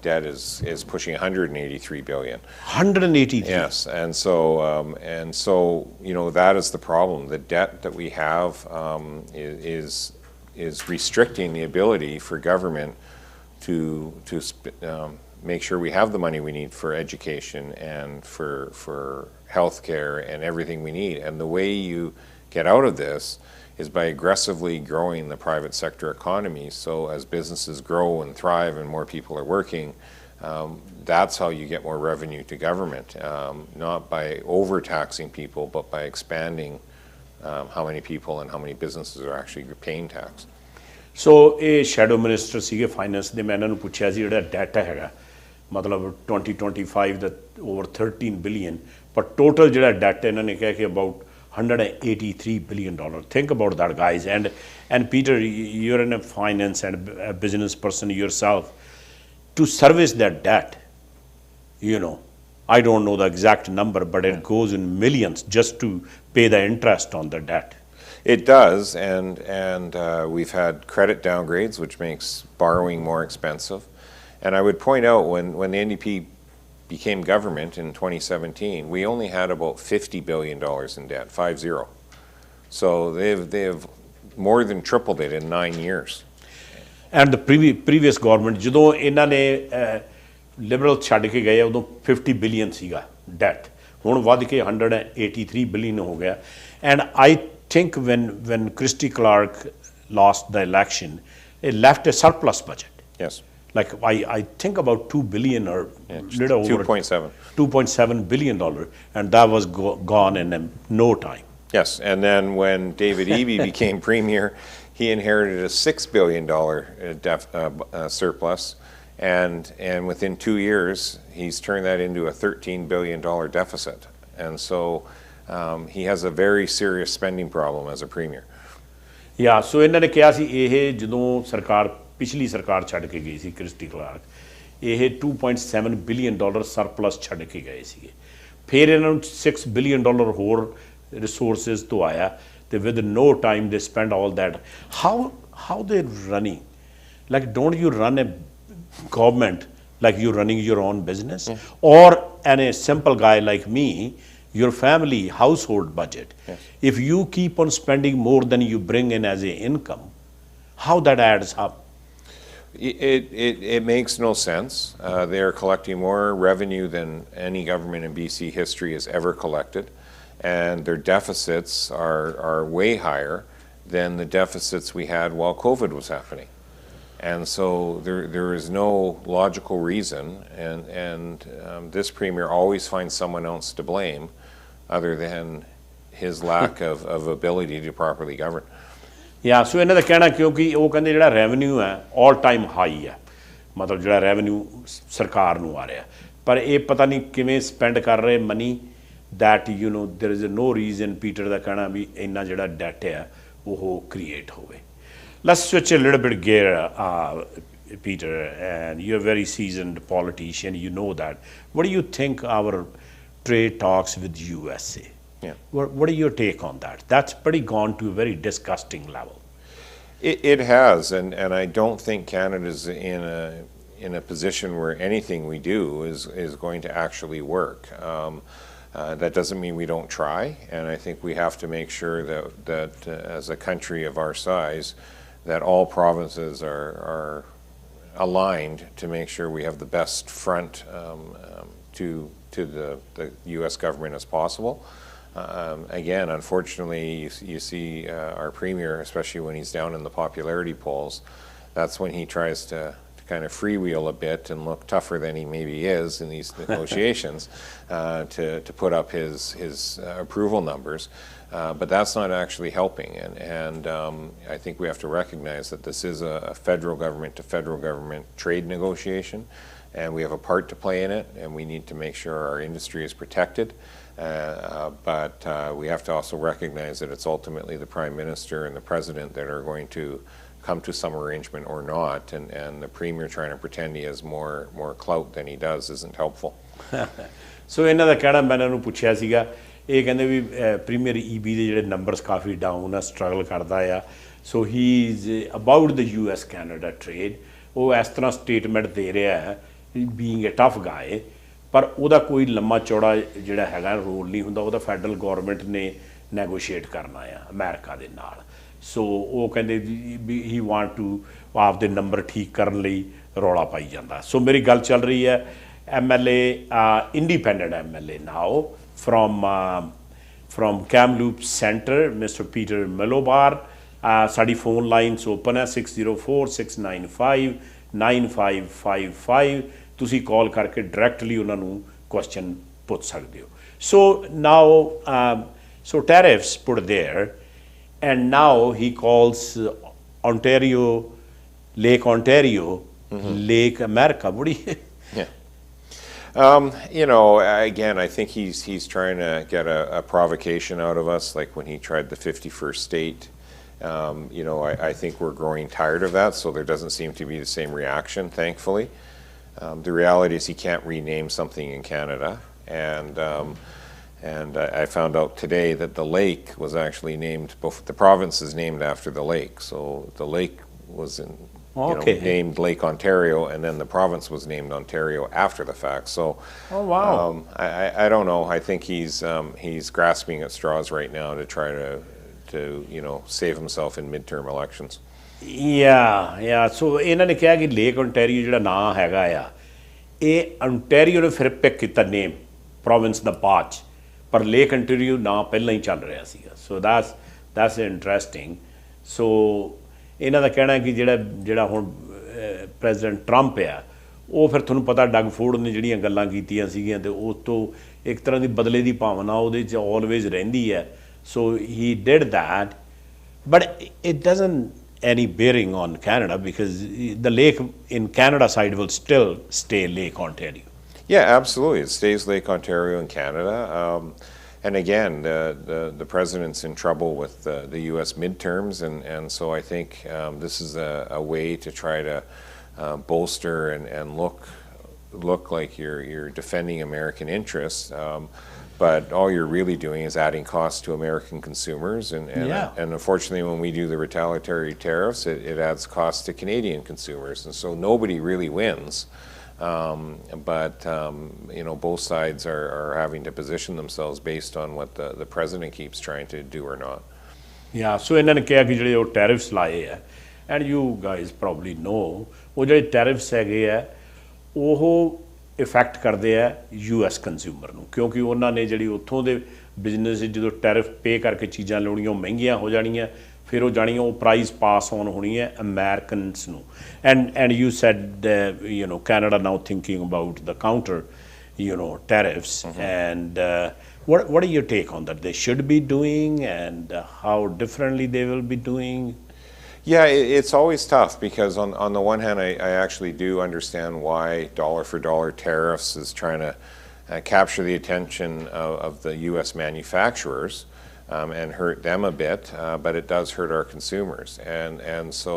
debt is pushing 183 billion. 183. Yes, and so that is the problem. The debt that we have is restricting the ability for government to make sure we have the money we need for education and for healthcare and everything we need. And the way you get out of this is by aggressively growing the private sector economy. So as businesses grow and thrive and more people are working, that's how you get more revenue to government, not by overtaxing people, but by expanding how many people and how many businesses are actually paying tax. So ਇਹ shadow minister ਸੀਗੇ finance ਦੇ, ਮੈਂ ਇਹਨਾਂ ਨੂੰ ਪੁੱਛਿਆ ਸੀ ਜਿਹੜਾ that ਹੈਗਾ ਮਤਲਬ 2025 ਦਾ ਓਵਰ 13 ਬਿਲੀਅਨ, ਪਰ ਟੋਟਲ ਜਿਹੜਾ ਡੈਟ ਇਹਨਾਂ ਨੇ ਕਿਹਾ ਕਿ about $183 billion. Think about that, guys. And Peter, you're in a finance and a business person yourself. To service that debt, I don't know the exact number, but it goes in millions just to pay the interest on the debt. It does, and we've had credit downgrades, which makes borrowing more expensive. And I would point out when the NDP became government in 2017, we only had about $50 billion in debt, 50. So they've more than tripled it in 9 years. And the previous government, ਜਦੋਂ ਇਹਨਾਂ ਨੇ Liberal ਛੱਡ ਕੇ ਗਏ ਉਦੋਂ 50 billion ਸੀਗਾ that, ਹੁਣ ਵੱਧ ਕੇ 183 billion ਹੋ ਗਿਆ। And I think when Christy Clark lost the election, it left a surplus budget. Yes. Like I think about $2 billion or little over 2.7 billion dollar, and that was gone in no time. Yes, and then when David Eby became premier, he inherited a $6 billion surplus, And within 2 years, he's turned that into a $13 billion deficit. And so he has a very serious spending problem as a premier. Yeah, so ਇਹਨਾਂ ਨੇ ਕਿਹਾ ਸੀ ਇਹ ਜਦੋਂ ਸਰਕਾਰ ਪਿਛਲੀ ਸਰਕਾਰ ਛੱਡ ਕੇ ਗਈ ਸੀ ਕ੍ਰਿਸਟੀ ਕਲਾਰਕ ਇਹ $2.7 ਬਿਲੀਅਨ ਸਰਪਲਸ ਛੱਡ ਕੇ ਗਏ ਸੀਗੇ ਫਿਰ ਇਹਨਾਂ ਨੂੰ $6 ਬਿਲੀਅਨ ਹੋਰ ਰਿਸੋਰਸਿਸ ਤੋਂ ਆਇਆ ਤੇ with no time they spend all that how they running like don't you run a government like you're running your own business or and a simple guy like me your family household budget if you keep on spending more than you bring in as a income how that adds up it makes no sense they are collecting more revenue than any government in BC history has ever collected and their deficits are way higher than the deficits we had while COVID was happening. And so there is no logical reason, and this premier always finds someone else to blame other than his lack of ability to properly govern. Yeah, so ਇਹਨਾਂ ਦਾ ਕਹਿਣਾ ਕਿਉਂਕਿ ਉਹ ਕਹਿੰਦੇ ਜਿਹੜਾ revenue ਹੈ all time high ਹੈ ਮਤਲਬ ਜਿਹੜਾ ਰੈਵਨਿਊ ਸਰਕਾਰ ਨੂੰ ਆ ਰਿਹਾ ਪਰ ਇਹ ਪਤਾ ਨਹੀਂ ਕਿਵੇਂ ਸਪੈਂਡ ਕਰ ਰਹੇ money that you know there is no reason Peter ਦਾ ਕਹਿਣਾ ਵੀ ਇੰਨਾ ਜਿਹੜਾ ਡੈਟ ਹੈ ਉਹ ਕ੍ਰੀਏਟ ਹੋਵੇ. Let's switch a little bit gear, Peter, and you're a very seasoned politician, you know that. What do you think our trade talks with USA? Yeah. What are your take on that? That's pretty gone to a very disgusting level. It has, and I don't think Canada's in a position where anything we do is going to actually work. That doesn't mean we don't try, and I think we have to make sure that as a country of our size, that all provinces are aligned to make sure we have the best front to the U.S. government as possible. Again, unfortunately, you see our premier, especially when he's down in the popularity polls, that's when he tries to kind of freewheel a bit and look tougher than he maybe is in these negotiations to put up his approval numbers. But that's not actually helping, and I think we have to recognize that this is a federal government to federal government trade negotiation, and we have a part to play in it, and we need to make sure our industry is protected. But we have to also recognize that it's ultimately the Prime Minister and the President that are going to come to some arrangement or not, and the Premier trying to pretend he has more clout than he does isn't helpful. So ਇਹਨਾਂ ਦਾ ਕਹਿਣਾ ਮੈਂ ਇਹਨਾਂ ਨੂੰ ਪੁੱਛਿਆ ਸੀਗਾ ਇਹ ਕਹਿੰਦੇ ਵੀ premier Eby ਦੇ ਜਿਹੜੇ ਨੰਬਰਸ ਕਾਫੀ ਡਾਊਨ ਆ ਸਟਰਗਲ ਕਰਦਾ ਆ so he is about the US Canada trade ਉਹ ਇਸ ਤਰ੍ਹਾਂ ਸਟੇਟਮੈਂਟ ਦੇ ਰਿਹਾ ਹੈ ਬੀਇੰਗ ਅ ਟਫ ਗਾਏ ਪਰ ਉਹਦਾ ਕੋਈ ਲੰਮਾ ਚੌੜਾ ਜਿਹੜਾ ਹੈਗਾ ਰੋਲ ਨਹੀਂ ਹੁੰਦਾ ਉਹਦਾ ਫੈਡਰਲ ਗੌਰਮੈਂਟ ਨੇ ਨੈਗੋਸ਼ੀਏਟ ਕਰਨਾ ਆ ਅਮਰੀਕਾ ਦੇ ਨਾਲ ਸੋ ਉਹ ਕਹਿੰਦੇ ਵੀ ਹੀ ਵਾਂਟ ਟੂ ਆਪਦੇ ਨੰਬਰ ਠੀਕ ਕਰਨ ਲਈ ਰੌਲਾ ਪਾਈ ਜਾਂਦਾ ਸੋ ਮੇਰੀ ਗੱਲ ਚੱਲ ਰਹੀ ਹੈ MLA independent MLA now from Kamloops Center, Mr. Peter Milobar. ਸਾਡੀ ਫੋਨ ਲਾਈਨਸ ਓਪਨ ਹੈ 6046959555 ਤੁਸੀਂ ਕਾਲ ਕਰਕੇ ਡਾਇਰੈਕਟਲੀ ਉਹਨਾਂ ਨੂੰ ਕੁਐਸਚਨ ਪੁੱਛ ਸਕਦੇ ਹੋ ਸੋ ਨਾਓ so tariffs put there and now he calls Ontario Lake Ontario Lake America. What do you You know, again, I think he's trying to get a provocation out of us, like when he tried the 51st state. You know, I think we're growing tired of that, so there doesn't seem to be the same reaction, thankfully. The reality is he can't rename something in Canada, and I found out today that the lake was actually named, both the province is named after the lake, so the lake was named Lake Ontario, and then the province was named Ontario after the fact. So, I don't know. I think he's grasping at straws right now to try to save himself in midterm elections. Yeah. So ਇਹਨਾਂ ਨੇ ਕਿਹਾ ਕਿ lake ontario ਜਿਹੜਾ ਨਾਂ ਹੈਗਾ ਆ ਇਹ ontario ਨੇ ਫਿਰ ਪਿਕ ਕੀਤਾ ਨੇਮ ਪ੍ਰੋਵਿੰਸ ਦਾ ਬਾਅਦ ਪਰ ਲੇਕ ontario ਨਾਂ ਪਹਿਲਾਂ ਹੀ ਚੱਲ ਰਿਹਾ ਸੀਗਾ ਸੋ that's interesting. So ਇਹਨਾਂ ਦਾ ਕਹਿਣਾ ਕਿ ਜਿਹੜਾ ਹੁਣ ਪ੍ਰੈਜ਼ੀਡੈਂਟ ਟਰੰਪ ਆ ਉਹ ਫਿਰ ਤੁਹਾਨੂੰ ਪਤਾ ਡਗ ਫੋਰਡ ਨੇ ਜਿਹੜੀਆਂ ਗੱਲਾਂ ਕੀਤੀਆਂ ਸੀਗੀਆਂ ਤੇ ਉਸ ਤੋਂ ਇੱਕ ਤਰ੍ਹਾਂ ਦੀ ਬਦਲੇ ਦੀ ਭਾਵਨਾ ਉਹਦੇ 'ਚ ਆਲਵੇਜ਼ ਰਹਿੰਦੀ ਹੈ so he did that but it any bearing on Canada, because the lake in Canada side will still stay Lake Ontario. Yeah, absolutely. It stays Lake Ontario in Canada. And again, the president's in trouble with the U.S. midterms, and so I think this is a way to try to bolster and look like you're defending American interests. But all you're really doing is adding costs to American consumers, and unfortunately, when we do the retaliatory tariffs, it adds costs to Canadian consumers, and so nobody really wins. But you know, both sides are having to position themselves based on what the president keeps trying to do or not. Yeah, so ਇਹਨਾਂ ਨੇ ਕਿਹਾ ਕਿ ਜਿਹੜੇ ਉਹ tariffs ਲਾਏ ਆ, and you guys probably ਨੋ, ਉਹ ਜਿਹੜੇ ਟੈਰਿਫਸ ਹੈਗੇ ਆ ਉਹ ਇਫੈਕਟ ਕਰਦੇ ਆ US ਕੰਜ਼ਿਊਮਰ ਨੂੰ, ਕਿਉਂਕਿ ਉਹਨਾਂ ਨੇ ਜਿਹੜੀ ਉੱਥੋਂ ਦੇ ਬਿਜ਼ਨਸ ਜਦੋਂ ਟੈਰਿਫ ਪੇ ਕਰਕੇ ਚੀਜ਼ਾਂ ਲਾਉਣੀਆਂ ਉਹ ਮਹਿੰਗੀਆਂ ਹੋ ਜਾਣੀਆਂ, ਫਿਰ ਉਹ ਜਾਣੀਆਂ ਉਹ ਪ੍ਰਾਈਸ ਪਾਸ ਔਨ ਹੋਣੀ ਹੈ ਅਮਰੀਕਨਸ ਨੂੰ। And you said you know Canada now thinking about the counter you know tariffs, and what are your take on that? They should be doing, and how differently they will be doing? Yeah, it's always tough because on the one hand, I actually do understand why dollar for dollar tariffs is trying to capture the attention of the U.S. manufacturers and hurt them a bit, but it does hurt our consumers, and so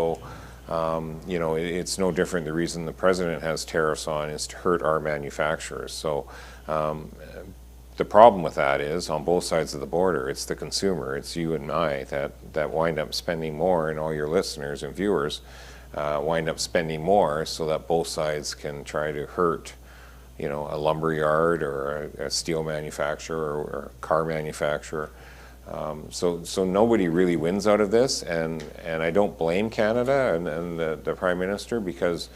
you know, it's no different. The reason the president has tariffs on is to hurt our manufacturers. So the problem with that is on both sides of the border, it's the consumer, it's you and I that wind up spending more, and all your listeners and viewers wind up spending more, so that both sides can try to hurt, you know, a lumber yard or a steel manufacturer or a car manufacturer. So nobody really wins out of this, and I don't blame Canada and the Prime Minister, because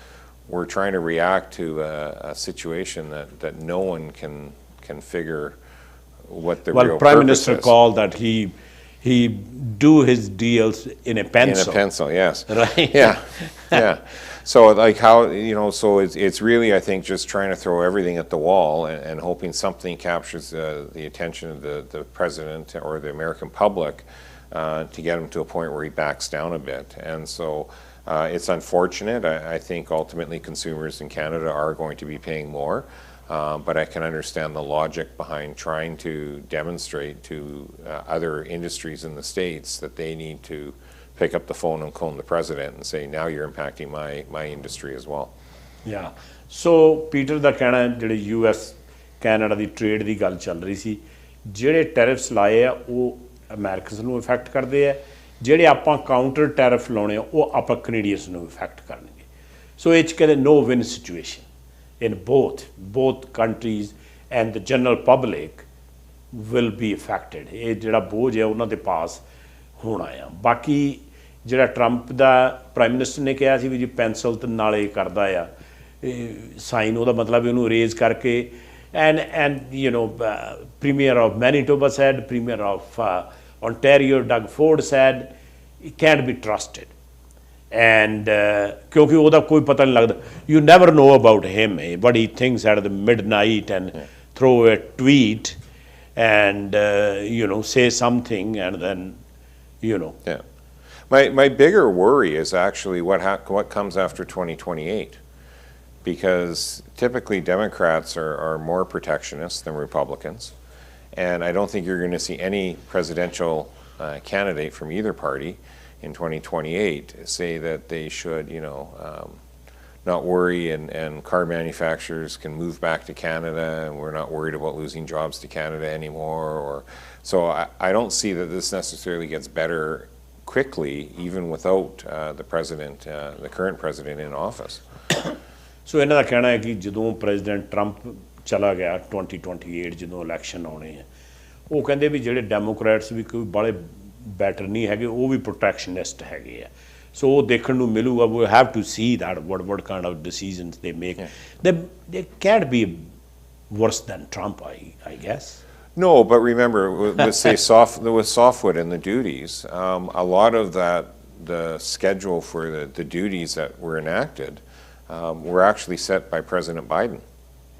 we're trying to react to a situation that no one can figure what the real purpose is. Well, Prime Minister called that he do his deals in a pencil. In a pencil, yes. Right. Yeah. So like how, you know, so it's really, I think, just trying to throw everything at the wall and hoping something captures the attention of the president or the American public to get him to a point where he backs down a bit. And so it's unfortunate. I think ultimately consumers in Canada are going to be paying more, but I can understand the logic behind trying to demonstrate to other industries in the States that they need to pick up the phone and call the president and say, now you're impacting my industry as well. Yeah. So Peter ਦਾ ਕਹਿਣਾ ਹੈ ਜਿਹੜੇ US Canada ਦੀ trade ਦੀ ਗੱਲ ਚੱਲ ਰਹੀ ਸੀ, ਜਿਹੜੇ tariffs ਲਾਏ ਆ ਉਹ ਅਮਰੀਕਨਸ ਨੂੰ ਇਫੈਕਟ ਕਰਦੇ ਆ, ਜਿਹੜੇ ਆਪਾਂ ਕਾਊਂਟਰ ਟੈਰਿਫ ਲਾਉਣੇ ਆ ਉਹ ਆਪਾਂ ਕੈਨੇਡੀਅਨਸ ਨੂੰ ਇਫੈਕਟ ਕਰਨਗੇ। ਸੋ ਇਹ 'ਚ ਕਹਿੰਦੇ no win situation in both countries, and the general public will be affected. ਇਹ ਜਿਹੜਾ ਬੋਝ ਹੈ ਉਹਨਾਂ ਦੇ ਪਾਸ ਹੋਣਾ ਆ। ਬਾਕੀ ਜਿਹੜਾ ਟਰੰਪ ਦਾ ਪ੍ਰਾਈਮ ਮਿਨਿਸਟਰ ਨੇ ਕਿਹਾ ਸੀ ਵੀ ਜੀ ਪੈਨਸਲ ਤੇ ਨਾਲ ਇਹ ਕਰਦਾ ਆ ਸਾਈਨ, ਉਹਦਾ ਮਤਲਬ ਇਹਨੂੰ ਰੇਜ਼ ਕਰਕੇ, and you know Premier of Manitoba said, Premier of Ontario Doug Ford said it can't be trusted, and ਕਿਉਂਕਿ ਉਹਦਾ ਕੋਈ ਪਤਾ ਨਹੀਂ ਲੱਗਦਾ, you never know about him, what he thinks at the midnight, and throw a tweet and you know say something, and then you know. Yeah. My bigger worry is actually what comes after 2028, because typically Democrats are more protectionist than Republicans, and I don't think you're going to see any presidential candidate from either party in 2028 say that they should, you know, not worry, and car manufacturers can move back to Canada, and we're not worried about losing jobs to Canada anymore. Or so I don't see that this necessarily gets better quickly, even without the president, the current president in office. ਸੋ ਇਹਨਾਂ ਦਾ ਕਹਿਣਾ ਹੈ ਕਿ ਜਦੋਂ president Trump ਚਲਾ ਗਿਆ 2028 ਜਦੋਂ election ਆਉਣੇ ਆ, ਉਹ ਕਹਿੰਦੇ ਵੀ ਜਿਹੜੇ ਡੈਮੋਕ੍ਰੈਟਸ ਵੀ ਕੋਈ ਬਾਲੇ ਬੈਟਰ ਨਹੀਂ ਹੈਗੇ, ਉਹ ਵੀ ਪ੍ਰੋਟੈਕਸ਼ਨਿਸਟ ਹੈਗੇ ਆ। ਸੋ ਉਹ ਦੇਖਣ ਨੂੰ ਮਿਲੂਗਾ। We have to see that what kind of decisions they make. They can't be worse than Trump, I guess. No, but remember, with say softwood and the duties, a lot of that, the schedule for the duties that were enacted were actually set by President Biden,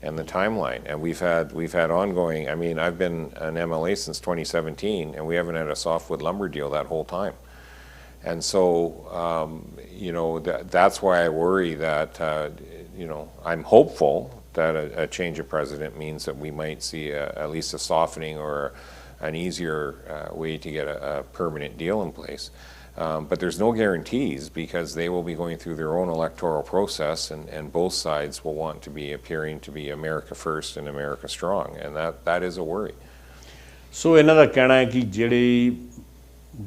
and the timeline. And we've had ongoing. I mean, I've been an MLA since 2017, and we haven't had a softwood lumber deal that whole time. And so, that's why I worry that, I'm hopeful that a change of president means that we might see at least a softening or an easier way to get a permanent deal in place. But there's no guarantees because they will be going through their own electoral process, and both sides will want to be appearing to be America first and America strong, and that is a worry. So ਇਹਨਾਂ ਦਾ ਕਹਿਣਾ ਹੈ ਕਿ ਜਿਹੜੇ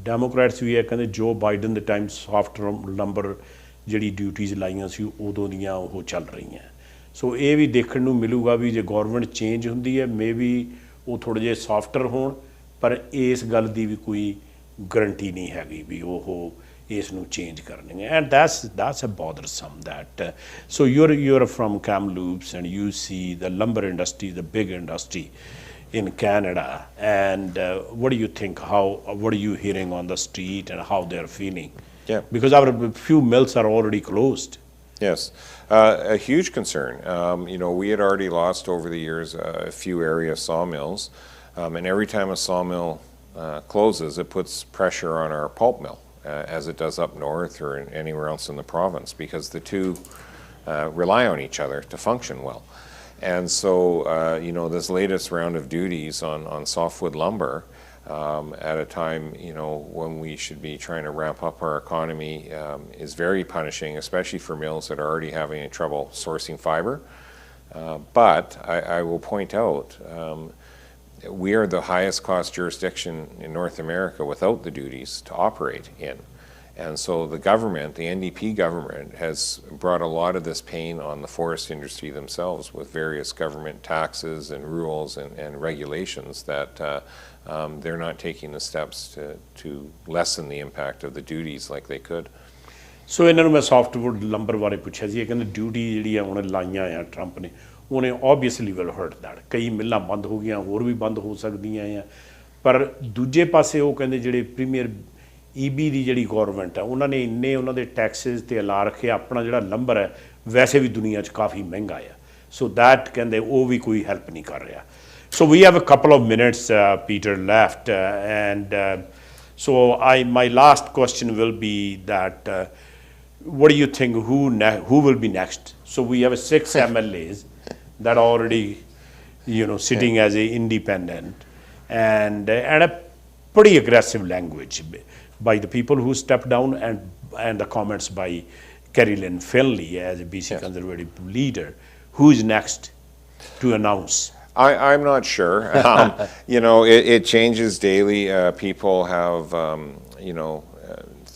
Democrats ਵੀ ਹੈ ਕਹਿੰਦੇ ਜੋ Biden ਦੇ time soft number ਜਿਹੜੀ ਡਿਊਟੀਜ਼ ਲਾਈਆਂ ਸੀ ਉਦੋਂ ਦੀਆਂ ਉਹ ਚੱਲ ਰਹੀਆਂ। ਸੋ ਇਹ ਵੀ ਦੇਖਣ ਨੂੰ ਮਿਲੂਗਾ ਵੀ ਜੇ ਗੌਰਮੈਂਟ ਚੇਂਜ ਹੁੰਦੀ ਹੈ ਮੇ ਵੀ ਉਹ ਥੋੜ੍ਹੇ ਜਿਹੇ ਸੌਫਟਰ ਹੋਣ, ਪਰ ਇਸ ਗੱਲ ਦੀ ਵੀ ਕੋਈ ਗਰੰਟੀ ਨਹੀਂ ਹੈਗੀ ਵੀ ਉਹ ਇਸ ਨੂੰ ਚੇਂਜ ਕਰਨਗੇ। And that's a bothersome that so you're from Kamloops and you see the lumber industry, the big industry in Canada, and what do you think, what are you hearing on the street and how they're feeling? Yeah, because our few mills are already closed. Yes, a huge concern. We had already lost over the years a few area sawmills, and every time a sawmill closes, it puts pressure on our pulp mill, as it does up north or anywhere else in the province, because the two rely on each other to function well. And so, this latest round of duties on softwood lumber, at a time, when we should be trying to ramp up our economy, is very punishing, especially for mills that are already having trouble sourcing fiber. But I will point out, we are the highest cost jurisdiction in North America without the duties to operate in. And so the government, the NDP government, has brought a lot of this pain on the forest industry themselves with various government taxes and rules and regulations that they're not taking the steps to lessen the impact of the duties like they could. ਸੋ ਇਹਨਾਂ ਨੂੰ ਮੈਂ ਸੌਫਟਵੁੱਡ lumber ਬਾਰੇ ਪੁੱਛਿਆ ਸੀ। ਇਹ ਕਹਿੰਦੇ duty ਜਿਹੜੀ ਆ ਉਹਨੇ ਲਾਈਆਂ ਆ ਟਰੰਪ ਨੇ, ਉਹਨੇ ਓਬਵੀਅਸਲੀ ਵਿਲ ਹਰਟ ਦੈਟ। ਕਈ ਮਿੱਲਾਂ ਬੰਦ ਹੋ ਗਈਆਂ, ਹੋਰ ਵੀ ਬੰਦ ਹੋ ਸਕਦੀਆਂ ਆ, ਪਰ ਦੂਜੇ ਪਾਸੇ ਉਹ ਕਹਿੰਦੇ ਜਿਹੜੇ ਪ੍ਰੀਮੀਅਰ ਈਬੀ ਦੀ ਜਿਹੜੀ ਗੌਰਮੈਂਟ ਹੈ ਉਹਨਾਂ ਨੇ ਇੰਨੇ ਉਹਨਾਂ ਦੇ ਟੈਕਸਿਸ 'ਤੇ ਲਾ ਰੱਖੇ, ਆਪਣਾ ਜਿਹੜਾ ਲੰਬਰ ਹੈ ਵੈਸੇ ਵੀ ਦੁਨੀਆ 'ਚ ਕਾਫੀ ਮਹਿੰਗਾ ਆ। ਸੋ ਦੈਟ ਕਹਿੰਦੇ ਉਹ ਵੀ ਕੋਈ ਹੈਲਪ ਨਹੀਂ ਕਰ ਰਿਹਾ। So we have a couple of minutes, Peter, left, and so my last question will be that what do you think, who will be next? So we have 6 MLAs that are already, sitting as a independent, and a pretty aggressive language by the people who stepped down, and the comments by Kerry Lynn Finley as a BC Conservative leader. Who is next to announce? I'm not sure. It changes daily. People have,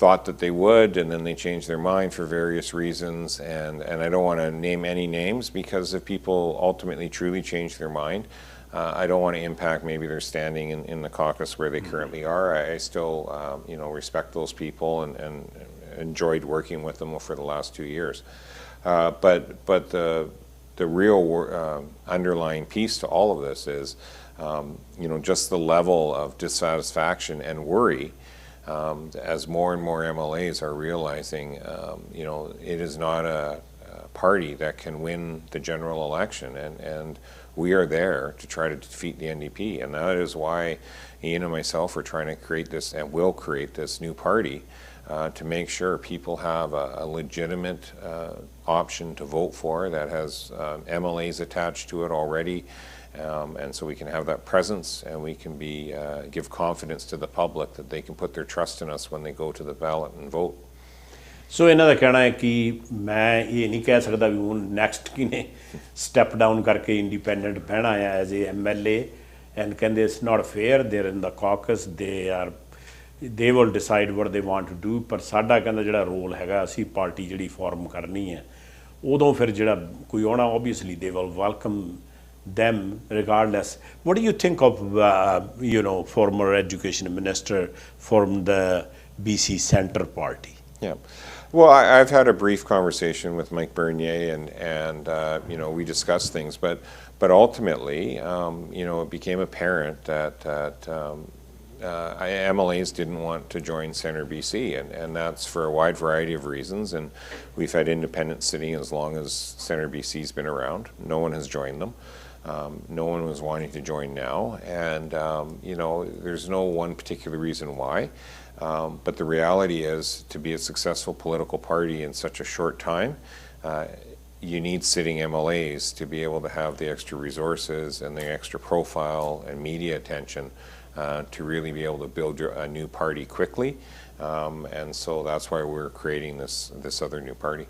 thought that they would, and then they change their mind for various reasons. And I don't want to name any names because if people ultimately truly change their mind, I don't want to impact maybe their standing in the caucus where they currently are. I still, respect those people and enjoyed working with them for the last 2 years. But the real underlying piece to all of this is, just the level of dissatisfaction and worry as more and more MLAs are realizing, it is not a party that can win the general election, and we are there to try to defeat the NDP, and that is why Ian and myself are trying to create this and will create this new party to make sure people have a legitimate option to vote for that has MLAs attached to it already, and so we can have that presence and we can give confidence to the public that they can put their trust in us when they go to the ballot and vote. ਸੋ ਇਹਨਾਂ ਦਾ ਕਹਿਣਾ ਹੈ ਕਿ ਮੈਂ ਇਹ ਨਹੀਂ ਕਹਿ ਸਕਦਾ ਵੀ ਹੁਣ ਨੈਕਸਟ ਕਿਨੇ ਸਟੈਪ ਡਾਊਨ ਕਰਕੇ ਇੰਡੀਪੈਂਡੈਂਟ ਬਹਿਣਾ ਆ ਐਜ਼ ਏ MLA, ਐਂਡ ਕਹਿੰਦੇ ਇਟਸ ਨਾਟ ਫੇਅਰ, ਦੇਰ ਇਨ ਦਾ caucus, they will decide what they want to do, ਪਰ ਸਾਡਾ ਕਹਿੰਦਾ ਜਿਹੜਾ ਰੋਲ ਹੈਗਾ ਅਸੀਂ ਪਾਰਟੀ ਜਿਹੜੀ ਫਾਰਮ ਕਰਨੀ ਹੈ ਉਦੋਂ ਫਿਰ ਜਿਹੜਾ ਕੋਈ ਆਉਣਾ obviously they will welcome them regardless. What do you think of former education minister from the BC Centre Party? Yeah. Well, I've had a brief conversation with Mike Bernier, and we discussed things, but ultimately, it became apparent that MLAs didn't want to join Centre BC, and that's for a wide variety of reasons. And we've had independents sitting as long as Centre BC's been around. No one has joined them. No one was wanting to join now, and you know, there's no one particular reason why. But the reality is, to be a successful political party in such a short time, you need sitting MLAs to be able to have the extra resources and the extra profile and media attention to really be able to build a new party quickly. And so that's why we're creating this other new party.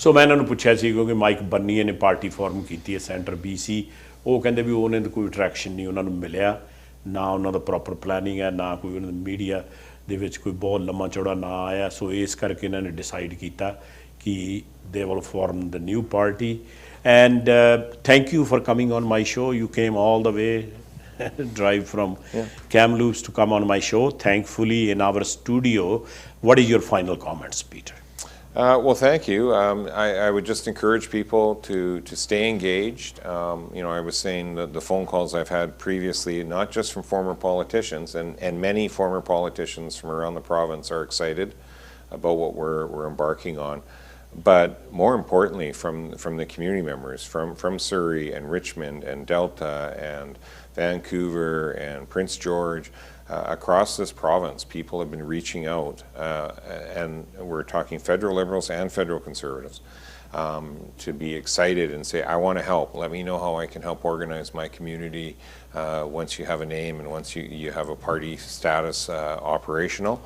ਸੋ ਮੈਂ ਇਹਨਾਂ ਨੂੰ ਪੁੱਛਿਆ ਸੀ ਕਿਉਂਕਿ mic ਬੰਨੀਏ ਨੇ party farm ਕੀਤੀ ਹੈ centre BC, ਉਹ ਕਹਿੰਦੇ ਵੀ ਉਹਨੇ ਤਾਂ ਕੋਈ ਅਟਰੈਕਸ਼ਨ ਨਹੀਂ ਉਹਨਾਂ ਨੂੰ ਮਿਲਿਆ, ਨਾ ਉਹਨਾਂ ਦਾ ਪ੍ਰੋਪਰ ਪਲੈਨਿੰਗ ਹੈ, ਨਾ ਕੋਈ ਉਹਨਾਂ ਦਾ ਮੀਡੀਆ ਦੇ ਵਿੱਚ ਕੋਈ ਬਹੁਤ ਲੰਮਾ ਚੌੜਾ ਨਾ ਆਇਆ। ਸੋ ਇਸ ਕਰਕੇ ਇਹਨਾਂ ਨੇ ਡਿਸਾਈਡ ਕੀਤਾ ਕਿ they will form the new party. And thank you for coming on my show. You came all the way, drive from Kamloops to come on my show, thankfully in our studio. What is your final comments, Peter? Well, thank you. I would just encourage people to stay engaged. You know, I was saying that the phone calls I've had previously, not just from former politicians, and many former politicians from around the province are excited about what we're embarking on. But more importantly, from the community members, from Surrey and Richmond and Delta and Vancouver and Prince George, across this province, people have been reaching out, and we're talking federal Liberals and federal Conservatives, to be excited and say, I want to help. Let me know how I can help organize my community once you have a name and once you have a party status operational.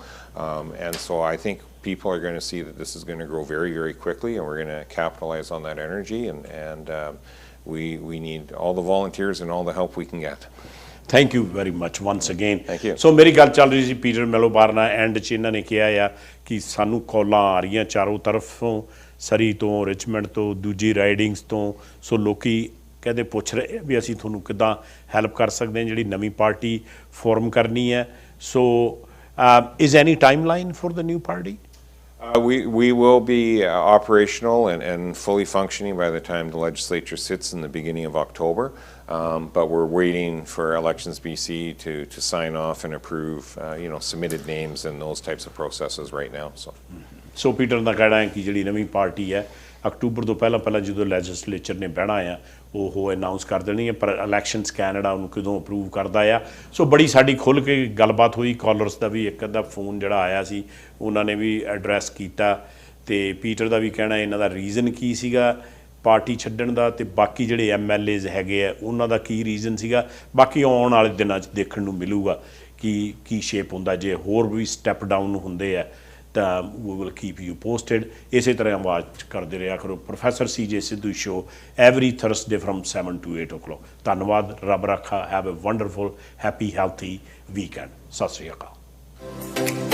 And so I think people are going to see that this is going to grow very, very quickly, and we're going to capitalize on that energy, and we need all the volunteers and all the help we can get. Thank you very much once again. Thank you. So ਮੇਰੀ ਗੱਲ ਚੱਲ ਰਹੀ ਸੀ Peter ਮੈਲੋਬਾਰ ਨਾਲ, and 'ਚ ਇਹਨਾਂ ਨੇ ਕਿਹਾ ਆ ਕਿ ਸਾਨੂੰ ਕਾਲਾਂ ਆ ਰਹੀਆਂ ਚਾਰੋਂ ਤਰਫੋਂ, ਸਰੀ ਤੋਂ, ਰਿਚਮੰਡ ਤੋਂ, ਦੂਜੀ ਰਾਈਡਿੰਗਸ ਤੋਂ। ਸੋ ਲੋਕੀ ਕਹਿੰਦੇ ਪੁੱਛ ਰਹੇ ਵੀ ਅਸੀਂ ਤੁਹਾਨੂੰ ਕਿੱਦਾਂ ਹੈਲਪ ਕਰ ਸਕਦੇ ਹਾਂ ਜਿਹੜੀ ਨਵੀਂ ਪਾਰਟੀ ਫਾਰਮ ਕਰਨੀ ਹੈ। ਸੋ is any timeline for the new party? We will be operational and fully functioning by the time the legislature sits in the beginning of October, but we're waiting for Elections BC to sign off and approve, you know, submitted names and those types of processes right now. So Peter ਦਾ ਕਹਿਣਾ ਹੈ ਕਿ ਜਿਹੜੀ ਨਵੀਂ party ਹੈ October ਤੋਂ ਪਹਿਲਾਂ ਜਦੋਂ ਲੈਜਿਸਲੇਚਰ ਨੇ ਬਹਿਣਾ ਆ ਉਹ ਅਨਾਊਂਸ ਕਰ ਦੇਣੀ ਹੈ, ਪਰ ਇਲੈਕਸ਼ਨਸ ਕੈਨੇਡਾ ਉਹਨੂੰ ਕਦੋਂ ਅਪਰੂਵ ਕਰਦਾ ਆ। ਸੋ ਬੜੀ ਸਾਡੀ ਖੁੱਲ੍ਹ ਕੇ ਗੱਲਬਾਤ ਹੋਈ, ਕਾਲਰਸ ਦਾ ਵੀ ਇੱਕ ਅੱਧਾ ਫੋਨ ਜਿਹੜਾ ਆਇਆ ਸੀ ਉਹਨਾਂ ਨੇ ਵੀ ਐਡਰੈਸ ਕੀਤਾ, ਅਤੇ ਪੀਟਰ ਦਾ ਵੀ ਕਹਿਣਾ ਇਹਨਾਂ ਦਾ ਰੀਜ਼ਨ ਕੀ ਸੀਗਾ ਪਾਰਟੀ ਛੱਡਣ ਦਾ, ਅਤੇ ਬਾਕੀ ਜਿਹੜੇ MLAs ਹੈਗੇ ਆ ਉਹਨਾਂ ਦਾ ਕੀ ਰੀਜ਼ਨ ਸੀਗਾ। ਬਾਕੀ ਆਉਣ ਵਾਲੇ ਦਿਨਾਂ 'ਚ ਦੇਖਣ ਨੂੰ ਮਿਲੂਗਾ ਕਿ ਕੀ ਸ਼ੇਪ ਹੁੰਦਾ, ਜੇ ਹੋਰ ਵੀ ਸਟੈਪ ਡਾਊਨ ਹੁੰਦੇ ਆ ਤਾਂ we will keep you posted. ਇਸੇ ਤਰ੍ਹਾਂ ਆਵਾਜ਼ ਕਰਦੇ ਰਿਹਾ ਕਰੋ। Professor CJ Sidhu show every Thursday from 7 to 8 o'clock. ਧੰਨਵਾਦ, ਰੱਬ ਰਾਖਾ। Have a wonderful, happy, healthy weekend. ਸਤਿ ਸ਼੍ਰੀ ਅਕਾਲ।